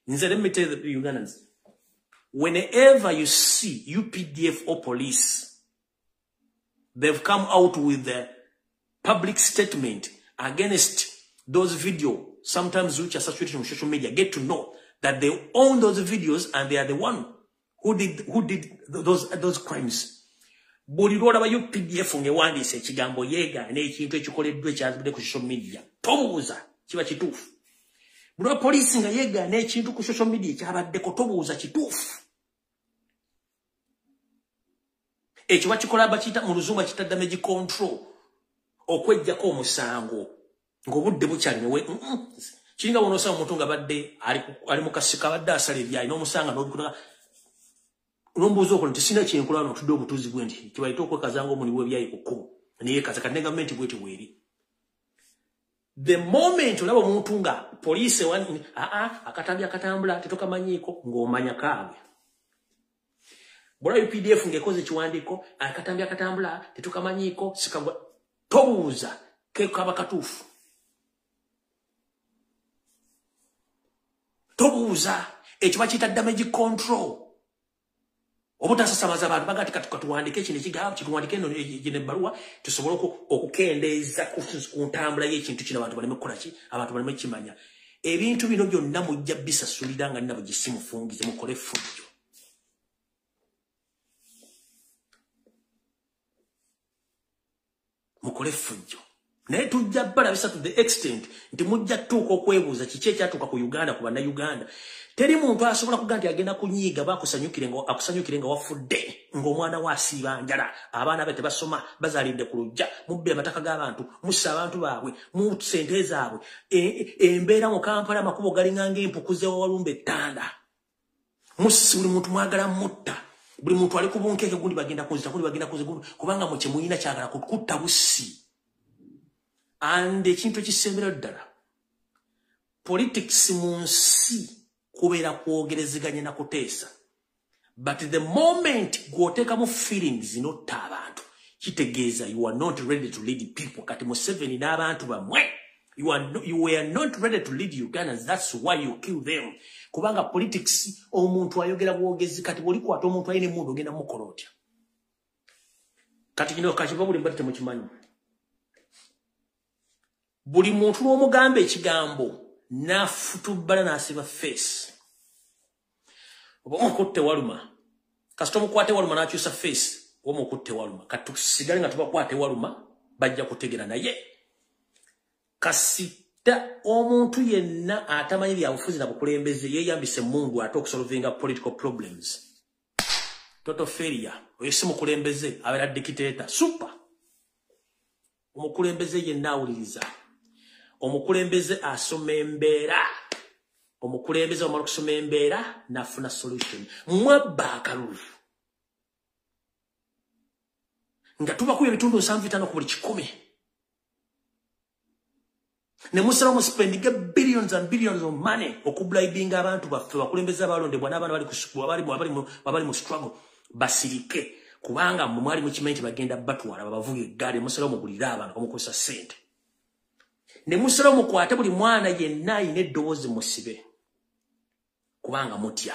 Nze let me tell the Ugandans, whenever you see UPDF or police, they've come out with a public statement against those videos, sometimes which are saturated on social media, get to know that they own those videos and they are the one who did those crimes. Buli lwolaba UPDF ngewandiise ekigambo yeegaana ekintu ekikoleddwa ekyazibudde ku social media, tobuuza kiba kituufu. Buli lwa poliisi nga yeegaana ekintu ku social media ekyabaddeko, tobuuza kituufu. Ekyo bakikola bakiyita mu Luzungu bakiyita damage control, okweggyako omusango ng'obudde bukyalinewe. Kiringa w'onoosanga omuntu nga badde ali mu kasika badde asala ebyayi n'omusanga n'obikuta Nombuzo ko nti sina kyenkola no tudde obutuzi bwe nti kibayita okwekazanga omuli bw'ebyayi ku kkubo naye kaza kati ne gavumenti bw'eti bweri. The moment olaba omuntu nga police akatambi akatambula tetokamanyiiko ng'omanya kaabwe. Bora UPDF ngekoze kiwandiko akatambya katambula tetukamanyiko sikagwa tobuuza ke kaba katufu. Tobuuza ekiba kita damage control. Obutasasamaza abantu bagati katuwandike kino kigabu kituwandike no gine baruwa tusobola okukendeeza ku ntambula y'ekintu kino abantu baleme kukola ki abantu baleme kimanya. Ebintu bino byonna mujja bisasulira nga nabo gisimu fungize mukole fujjo. Mukole fujjo. Naye tujja bala bisa to the extent nti mujja tuuka okwebuuza kiki ekyatuuka ku Uganda ku banna Uganda. Teri muntu asobola kuga nti agenda kunyiiga akusanyukire nga wafudde ng'omwana wa asiiba njala abaana be tebasoma bazaalidde ku lujja mubbe amataka g'abantu mussa abantu baabwe mu ssente zaabwe embeera mu Kampala amakubo galinga ng'empukuze Walumbe ettanda musi buli muntu mwagala mutta buli muntu ali ku bunkeeke gundi bagenda kuzita gundi bagenda kuze gundi kubanga mu kye muyina kyagala kutta bussi ande ekintu ekisembera ddala politics mu nsi kubeera kwogerezeganya na kuteesa. But the moment gw'oteekamu feelings notta abantu kitegeeza you are not ready to lead people. Kati Museveni n'abantu bamwe you were not ready to lead Ugandans. That's why you kill them. Kubanga politics omuntu ayogera bwogezi kati bw'olikwata omuntu ayina emmundu ogenda mukola otya. Kati kino kakiva buli mbadde temukimanyi. Buli muntu n'omugamba ekigambo nafutubbala n'asiba face. Oba omukutte waluma. Kasita omukwate waluma n'akyusa face. Oba omukutte waluma. Katusigale nga tubakwate waluma bajja kutegera naye. Kasita omuntu yenna atamanyi byabufuzi na bukulembeze yeeyambise mungu ate okusolvinga political problems. Total failure. Oyo si mukulembeze abeera dictator. Super. Omukulembeze yenna awuliriza. Omukulembeze asoma embeera. Omukulembeze omala okusoma embeera nafuna solution. Mwabba akalulu. Nga tubakuba ebitundu 75 ku buli 100. Ne musala mu spending billions and billions of money okublibinga abantu baffe bakulembeze abalondebwa n'abaana bali ku school abali mu struggle basirike kubanga mu mwali mu kimanyi bagenda batwala babavuga eggaali musala mu bulira abantu omukozesa sente. Ne musala mu kwate buli mwana yenna ayina eddoboozi musibe kubanga mutya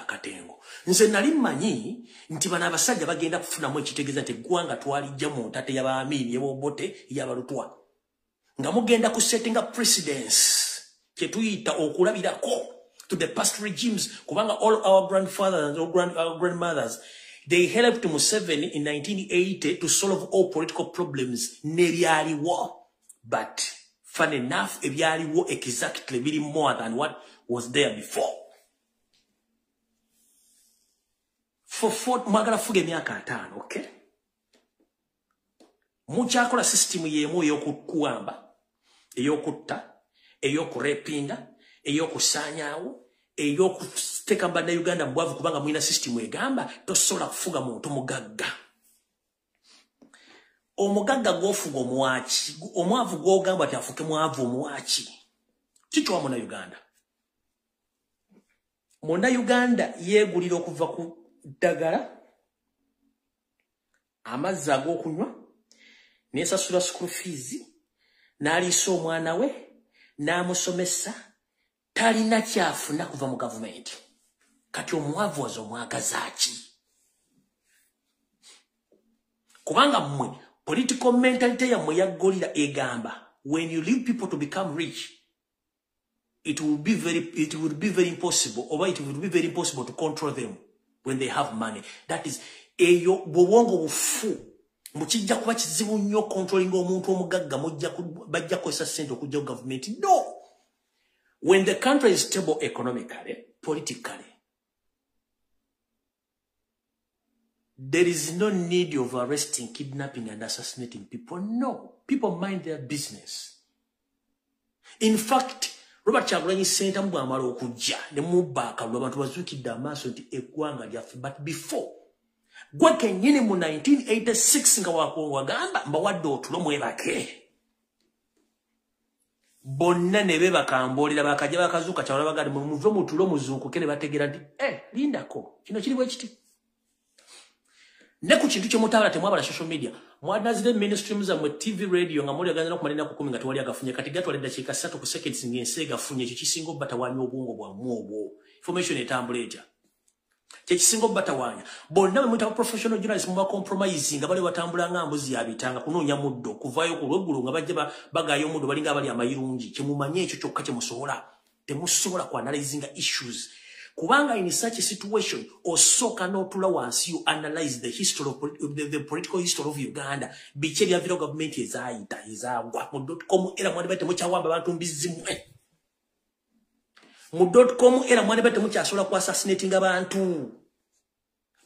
akatengo. Nze nali mmanyi nti bano abasajja bagenda kufunamu ekitegeeza nti eggwanga twalijja mu ntate y'abaamiini y'obote y'abalutwa nga mugenda ku settinga precedence kye tuyita okulabirako to the past regimes kubanga all our grandfathers and our grandmothers they helped Museveni in 1980 to solve all political problems nebyaliwo. But fun enough, ebyaliwo exactly really more than what was there before. For mwagala fuge myaka 5, okay? Muchakola system yemu eyokukuwamba, eyokutta, eyokurepinga, eyokusanyawo, eyokuteka mbanda Uganda mbwavu kubanga mwina system egamba tosobola kufuga muntu mugagga. Omugagga gwofuga omwachi, omwavu gwogamba ati afuke mwavu omwachi. Kichwa muna Uganda. Muna Uganda yegulira okuva ku ddagala amazzi ag'okunywa n'esasula school fees n'aliisa omwana we n'amusomesa talina kyafuna kuva mu gavumenti. Kati omwavu wazo omwagaza ki? Kubanga mmwe political mentality yammwe yaggolira egamba when you leave people to become rich it will be very impossible to control them when they have money. That is eyo bwongo bufu mukijja kuba kizibu nnyo controlling omuntu omugagga bajja kukozesa ssente okujja ku government. No. When the country is stable economically, politically, there is no need of arresting, kidnapping, and assassinating people. No. People mind their business. In fact, Robert Kyagulanyi Ssentamu bw'amala okujja ne mubba akalulu abantu bazuukidde amaaso nti eggwanga lyaffe. But before, gwe kennyini mu 1986 nga wagamba mbawadde otulo mwebake. Bonna ne bebakamboolera bakajja bakazuuka kyawala bagadi muve mu tulo muzuukuke ne bategeera nti lindako kino kiri bwe kiti. ne ku kintu kye mutabala temwabala social media mwadazide mainstream za mu TV radio nga muli aganza okumalina ku 10 nga twali agafunye kati gatwala dakika 3 ku seconds ngense gafunye ekyo kisingo batawanya obwongo bwa mwobo information etambuleta kye kisingo batawanya bonna mu professional journalism mu compromising abali batambula nga mbuzi yabitanga kunoonya muddo kuvayo ku lweggulu nga bajja bagayo muddo balinga abali amayirungi kye mumanye ekyo kyokka kye musobola temusobola ku analyzing issues kubanga in such a situation osoka n'otula wansi you analyze the history of the political history of Uganda biche bya vero government ezayita ezagwa mu .com era mwani bate mukyawamba abantu mbizimwe mu .com era mwani bate mukyasobola ku assassinating abantu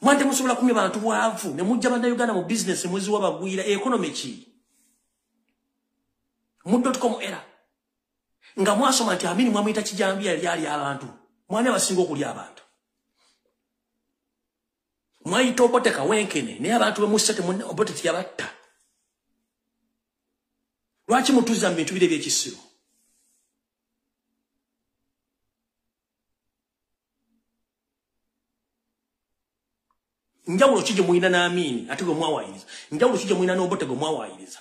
mwante musobola kumya abantu bwavu ne mujja banda Uganda mu business mwezi wabagwira economy ki mu .com era nga mwasoma nti amini mwamuyita kijambia yali abantu mwana basinga okulya abantu mwayita oboteka wenkene naye abantu bemusate oboteka yabatta lwaki mutuza mu bintu bire by'ekisiro njawulo kije muina na amini ate gwe mwawayiriza njawulo kije muina n'oboteka gwe mwawayiriza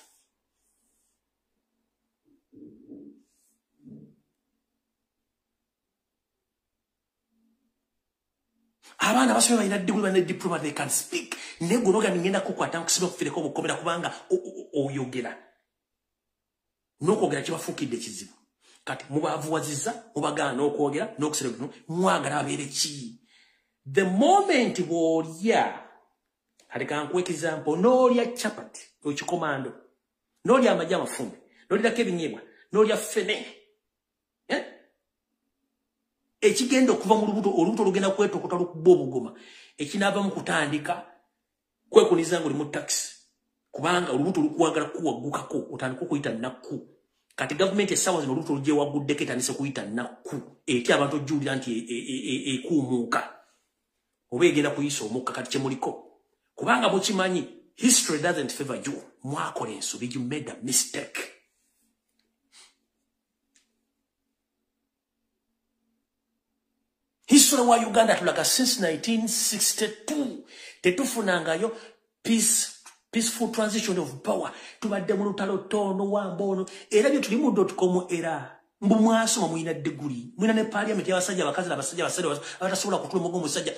abana basome balina degree bane diploma they can speak negonoga ningenda kukwata nkusiba kufireko obukomera kubanga oyogera nokogera kibafuukidde kizibu kati mubavuwaziza mubagaana okwogera n'okusera bino mwagala abeere ki the moment bw'olya aleka nkuwa example n'olya chapati ekikomando n'olya amagi amafumbe n'olyako ebinyeebwa n'olya fene ekigenda okuva mu olubuto lugenda kwetokota lukuba obugoma ekinaava mu kutandika kwekuniza nga oli mu taxi kubanga olubuto lukwagala kuwaggukako otandika okuyita nakku kati gavumenti essaawa zino olubuto lugye wagguddeko etandise kuyita nakku etya abantu ojjuwulira nti ekuumuuka oba egenda kuyisa omukka kati kyemuliko kubanga mukimanyi history doesn't favor you mwakola ensobi you made a mistake history wa Uganda tulaga since 1962 tetufunangayo peaceful transition of power tubadde mu lutalo tono wambono era byo tuli mu .com era mbu mwasoma muina degree muina ne parliament y'abasajja abakazi n'abasajja abasajja abatasobola kutula mugongo musajja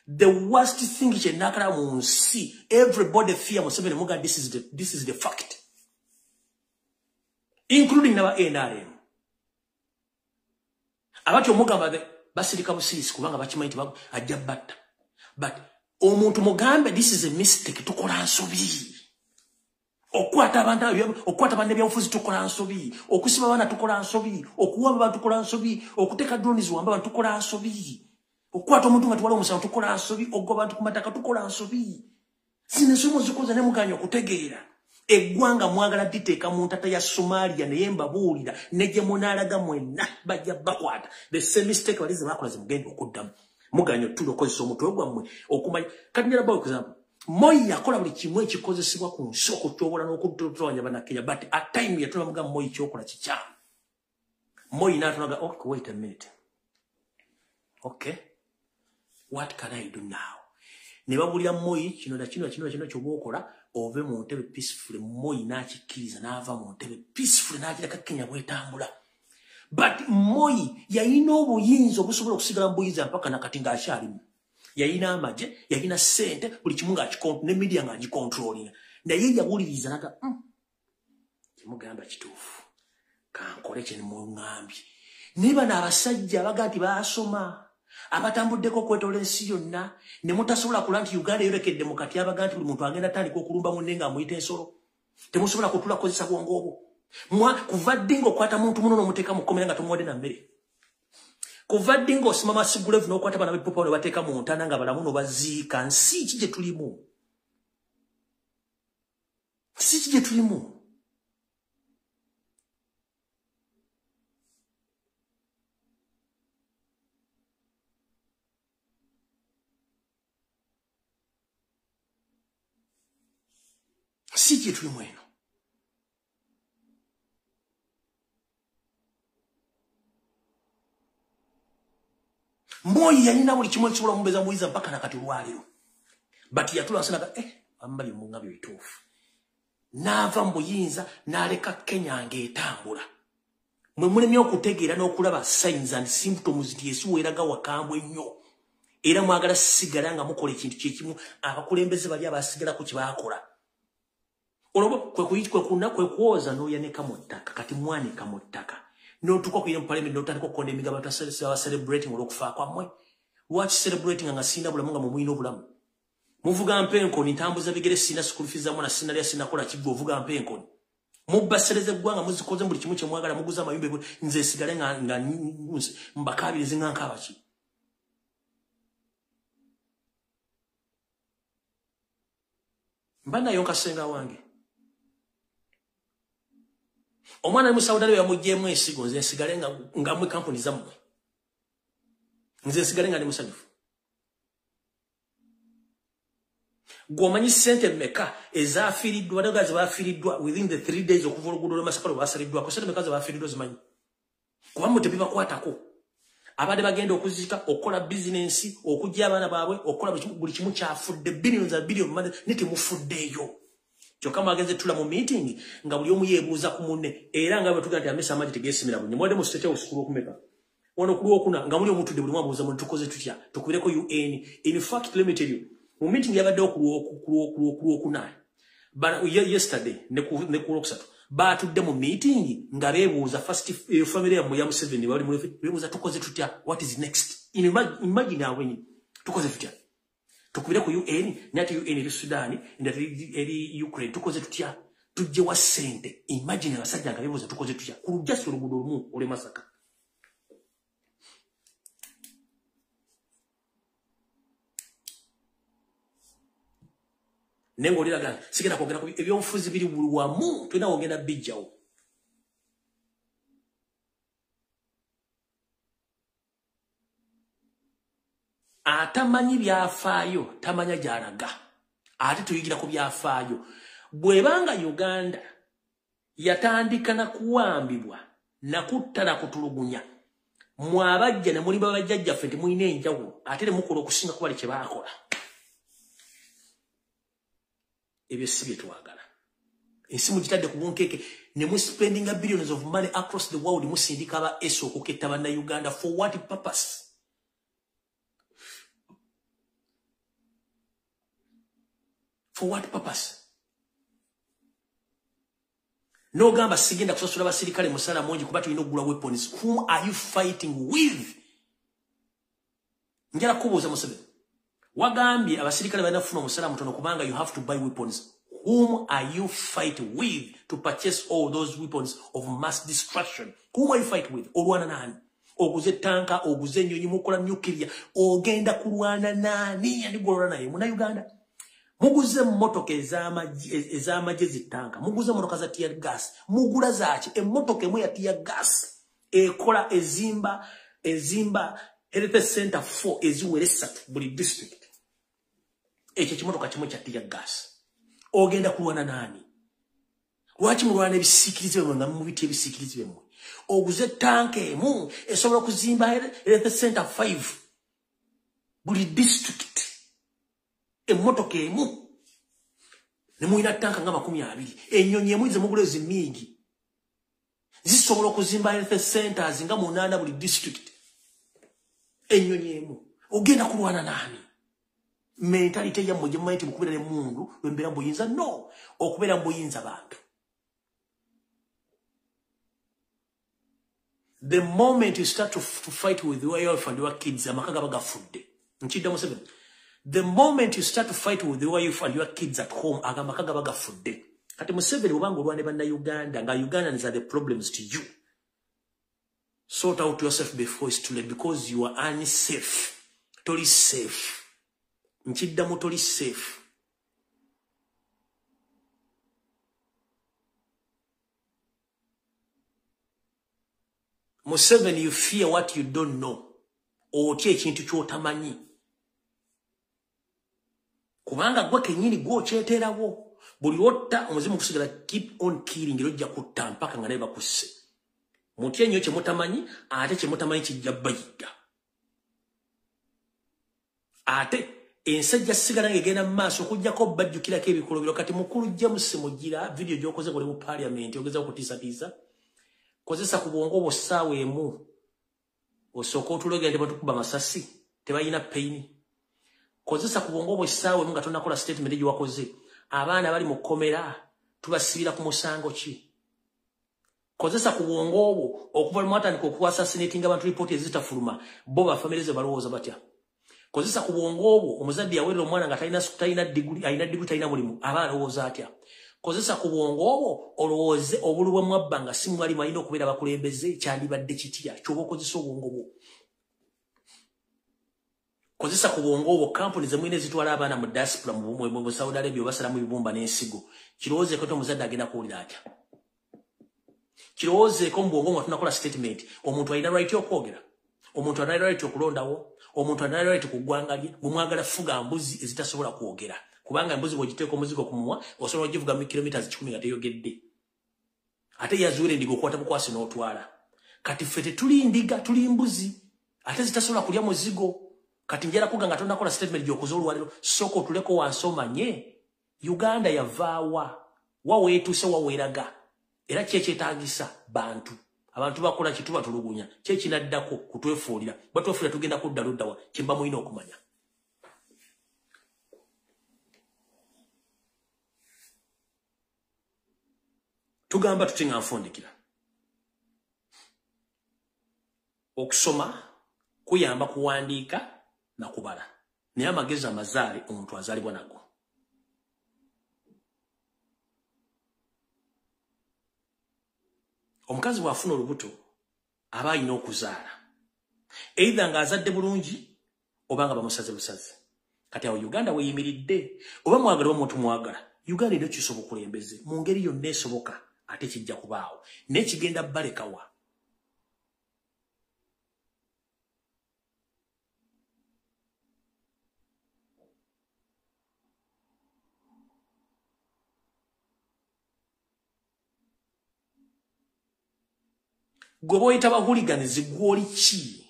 the worst thing kye nakala mu nsi everybody fear Museveni muga this is the fact including our NRM abacho mugamba basirika busisi kubanga bakimanyi nti ajja batta but omuntu mugambe this is a mistake tukola nsobi okwata abantu ebyabufuzi tukola nsobi okusiba abaana tukola nsobi okuwamba abantu tukola nsobi okuteka drones wamba abantu tukola nsobi okwata omuntu nga tuwala omusango tukola nsobi ogoba abantu ku mataka tukola nsobi sinesomo zikoza ne muganya okutegeera eggwanga mwagala diteeka mu ntata ya Somalia naye mbabuulira nejje munaalaga mwenna bajja bakwata the same mistake balize bakola zimugenda okuddamu muganyo tulokozesa omutwe gwammwe okumanya kati ndera bawo example Moi yakola buli kimu ekikozesebwa ku nsi okutoobola n'okutootoanya bannakenya but at time yatula muga Moi kyokola kikyamu Moi n'atunaga okay wait a minute okay what can I do now ne babulira Moi kino kyobokola ove mu ntebe peacefully Moi n'akikkiriza n'ava mu ntebe peacefully n'agireka Kenya bwetambula but Moi yalina obuyinza obusobola okusigala mu buyinza mpaka nakati ng'akyalimu yalina amaje yalina sente buli kimu ng'akikontrola ne media ng'agikontrolinga naye yawuliriza naga kimugamba kituufu kankole kye muŋŋambye ne bano abasajja abaga nti baasoma abatambuddeko okwetola ensi yonna ne mutasobola kula nti Uganda yolekedde mu kati abaga nti buli muntu agenda atandika okulumba munne ng'amuyita ensolo temusobola kutula kukozesa bwongo obwo kuva ddinga okwata muntu muno n'omuteeka mu kkomera nga tomuwadde na mmere kuva ddinga osima Masiguleve n'okwata bana b'epopa ne bateeka mu ntana nga balamu n'obaziika nsi ki gye tulimu si ki gye tulimu si gye tulimu eno Moi yalina buli kimu ekisobola omubeeza muyiza mpaka nakati olwaliro but yatula asanaga ambali mungabe bitufu nava mbuyinza naleka Kenya ngetambula mwe mulemye okutegeera n'okulaba signs and symptoms nti Yesu weraga wakambwe nnyo era mwagala sigala nga mukola ekintu kyekimu abakulembeze bali abasigala ku kibakola olobo kwe kuoza n'oyaneka mu ttaka kati mwanika mu ttaka n'otuuka ku parliament n'otandika okukonda emigabo aba celebrating olw'okufa kwammwe lwaki celebrating nga sinda bulamu nga mumuyina obulamu muvuga mpenkoni ntambuza bigere sina school fees zamona sina lya sina kola kibwe ovuga mpenkoni mubasereze gwanga muzikoze buli kimu kye mwagala muguza amayumbe nze sigale nga mbakabirize nga nkabaki mbana yonka senga wange omwana mu Saudi Arabia mujjemu ensigo nze sigale nga mu company zammwe nze sigale nga ndi musanyufu Gomanyi sente meka ezafiridwa badaga zabafiridwa within the 3 days okuva oluguudo lw'Masaka basaliddwa ko sente meka zabafiridwa zimanyi kuba mutebi bakwatako abade bagenda okuzika okola business okujja abana baabwe okola buli kimu kyafudde billions and billions money niti mufuddeyo kyokka mageze tula mu meeting nga buli omu yeebuuza ku munne era nga batuga nti amesa amaji tegeesimira bunye mwade mu state house ku okumeka wano ku okuna nga muli omutudde buli mwabuuza mu tukoze tutya tukubireko UN in fact let me tell you mu meeting yabadde okuna yesterday ne ku okusatu batudde mu meeting nga beebuuza first family ya Museveni bali mu beebuuza tukoze tutya what is next imagine awenyi tukoze tutya tukubire ku UN nati UN eri Sudan eri Ukraine tukoze tutya tujje wa sente imagine abasajja nga beebuuza tukoze tutya ku just oluguudo lumu ole Masaka nengo liraga sigenda kwogera ku ebyonfuzi biri bulwamu twina wogenda bijjawo atamanyi byafaayo tamanya gyalaga ate tuyigira ku byafaayo bwebanga Uganda yatandika na kuwambibwa na kutala kutulugunya mwabajja ne muli babajjajjaffe temuyina enjawulo ate ne mukola okusinga kuba kye baakola ebyo si bye twagala ensi mugitadde ku bunkeke ne mu spending billions of money across the world musindika aba eso okuketta banna Uganda for what purpose no gamba sigenda kusasula basirikale musala monji kuba tulina okugula weapons whom are you fighting with njala kubuuza Museveni wagambye abasirikale balina kufuna omusala mutono kubanga you have to buy weapons whom are you fighting with to purchase all those weapons of mass destruction whom are you fighting with olwana nani oguze tanka oguze ennyonyi mukola nuclear ogenda kulwana nani yandigolana naye muna Uganda muguze mmotoka ez'amagye zitanka muguze mmotoka za tear gas mugula zaaki emmotoka emu ya tear gas ekola ezimba health center 4 eziwere 3 buli district ekyo kimotoka kimu kya tear gas ogenda kulwana nani lwaki mulwana ebisikirize bwe nga mubiti ebisikirize bwe oguze tanka emu esobola okuzimba health center 5 buli district emmotoka emu ne muyina tanka nga 20 ennyonyi emu zemugula zimingi zisobola okuzimba health centers nga 8 buli district ennyonyi emu ogenda kulwana nani mentality ya mmoja mmaiti mukubira ne mundu lwembera mbuyinza no okubera mbuyinza bantu the moment you start to fight with your wife and your kids amakaga bagafudde nchidda Museveni the moment you start to fight with your wife and your kids at home agamakaga bagafudde kati Museveni obanga olwane banna Uganda nga Ugandans are the problems to you sort out yourself before it's too late because you are unsafe totally safe nchidda mutoli safe Museveni you fear what you don't know otye ekintu kyotamanyi kubanga gwe kenyini gwo kyeterawo buli otta omuzimu kusigala keep on killing lojja kutta mpaka nga naye bakusse mutye nnyo kyemutamanyi ate kyemutamanyi kijja bayiga ate ensajja sigala ngegenda mu maaso okujjako bajjukirako ebikolobero kati mukulu James Mugira video gy'okoze gole mu parliament ogeza okutiisatiisa kozesa ku bwongo bwo ssaawa emu osooka otuloge nti batukuba masasi tebalina pain kozesa ku bwongo bwo ssaawa emu nga tonakola statement gye wakoze abaana bali mu kkomera tubasibira ku musango ki kozesa ku bwongo bwo okuva mu atandika okuassasinating abantu report ezitafuluma bo bafamilize balowooza batya kozesa ku bwongo bwo omuzadde yawerera omwana nga talina diguli alina diguli talina mulimu abaana balowooza atya kozesa ku bwongo bwo olowooze obulubwe mwabba nga si mwalimu alina okubeera bakulembeze kyandibadde kitya ky'oba okozesa obwongo bwo kozesa ku bwongo bwo kampuni zemwine zitwala abaana mu diaspora mu Saudi Arabia basala mu bibumba n'ensigo kirowoozeeko omuzadde agenda kuwulira atya kirowoozeeko mu bwongo nga tunakola statement omuntu alina right okwogera omuntu alina right okulondawo omuntu alina right ku ggwanga lye bwemwagala fuga mbuzi ezitasobola kwogera kubanga embuzi bw'ogiteeka omuzigo ku mumwa osobola ogivuga mu kilometers 10 nga teyogedde ate yazuula endiga okwata bukwasi n'otwala kati ffe tetuli ndiga tuli mbuzi ate zitasobola kulya muzigo kati njala kuga nga tonakola statement gy'okoze olwaliro soko tuleko wansi omanye Uganda yavaawa waweetuuse waweeraga era kyekyetaagisa bantu abantu bakola kituba tulugunya kyekinaddako kutwefuulira batwefuulira tugenda kudda luddawa kyemba mulina okumanya tugamba tutinga nfundikira okusoma kuyamba kuwandiika na kubala naye amagezi amazaale omuntu azaalibwa nago omukazi bw'afuna olubuto aba alina okuzaala either ng'azadde bulungi oba nga bamusaze busaze kati awo Uganda weeyimiridde oba mwagala oba muntu mwagala Uganda erina kisobola obukulembeze mu ngeri yonna esoboka ate kijja kubaawo n'ekigenda balekawa gwe boyita bahuliganizi gwoli ki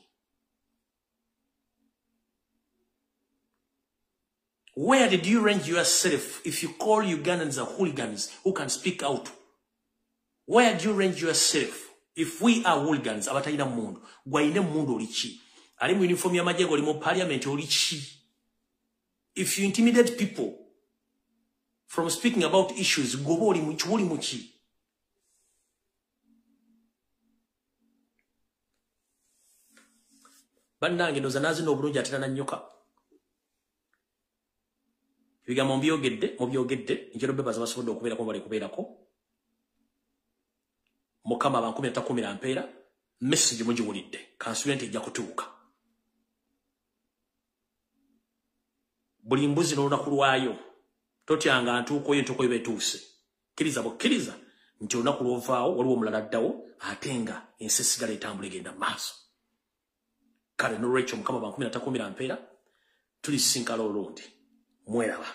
where did you range yourself if you call Ugandans a hooligans who can speak out where do you range yourself if we are hooligans abatalina mundu gwayine mundu oli ki ali mu uniform y'amajje oli mu parliament oli ki if you intimidate people from speaking about issues gobo oli mu ki bannange ndoza nazino obulungi atera na nnyoka ebigambo mubyogedde njero bebaza basobodde okubeerako bali kubeerako mukama abankumi atakumira mpeera message mugiwulidde kansulent ejja kutuuka buli mbuzi n'olunaku lwayo totyanga ntuuko yo entuuko betuuse kkiriza bukkiriza nti olunaku lwovaawo waliwo omulala addawo ate nga ensi esigala etambula egenda mu maaso kale no Rachel mukama abankumi atakumira mpeera tulisinkala olundi mweraba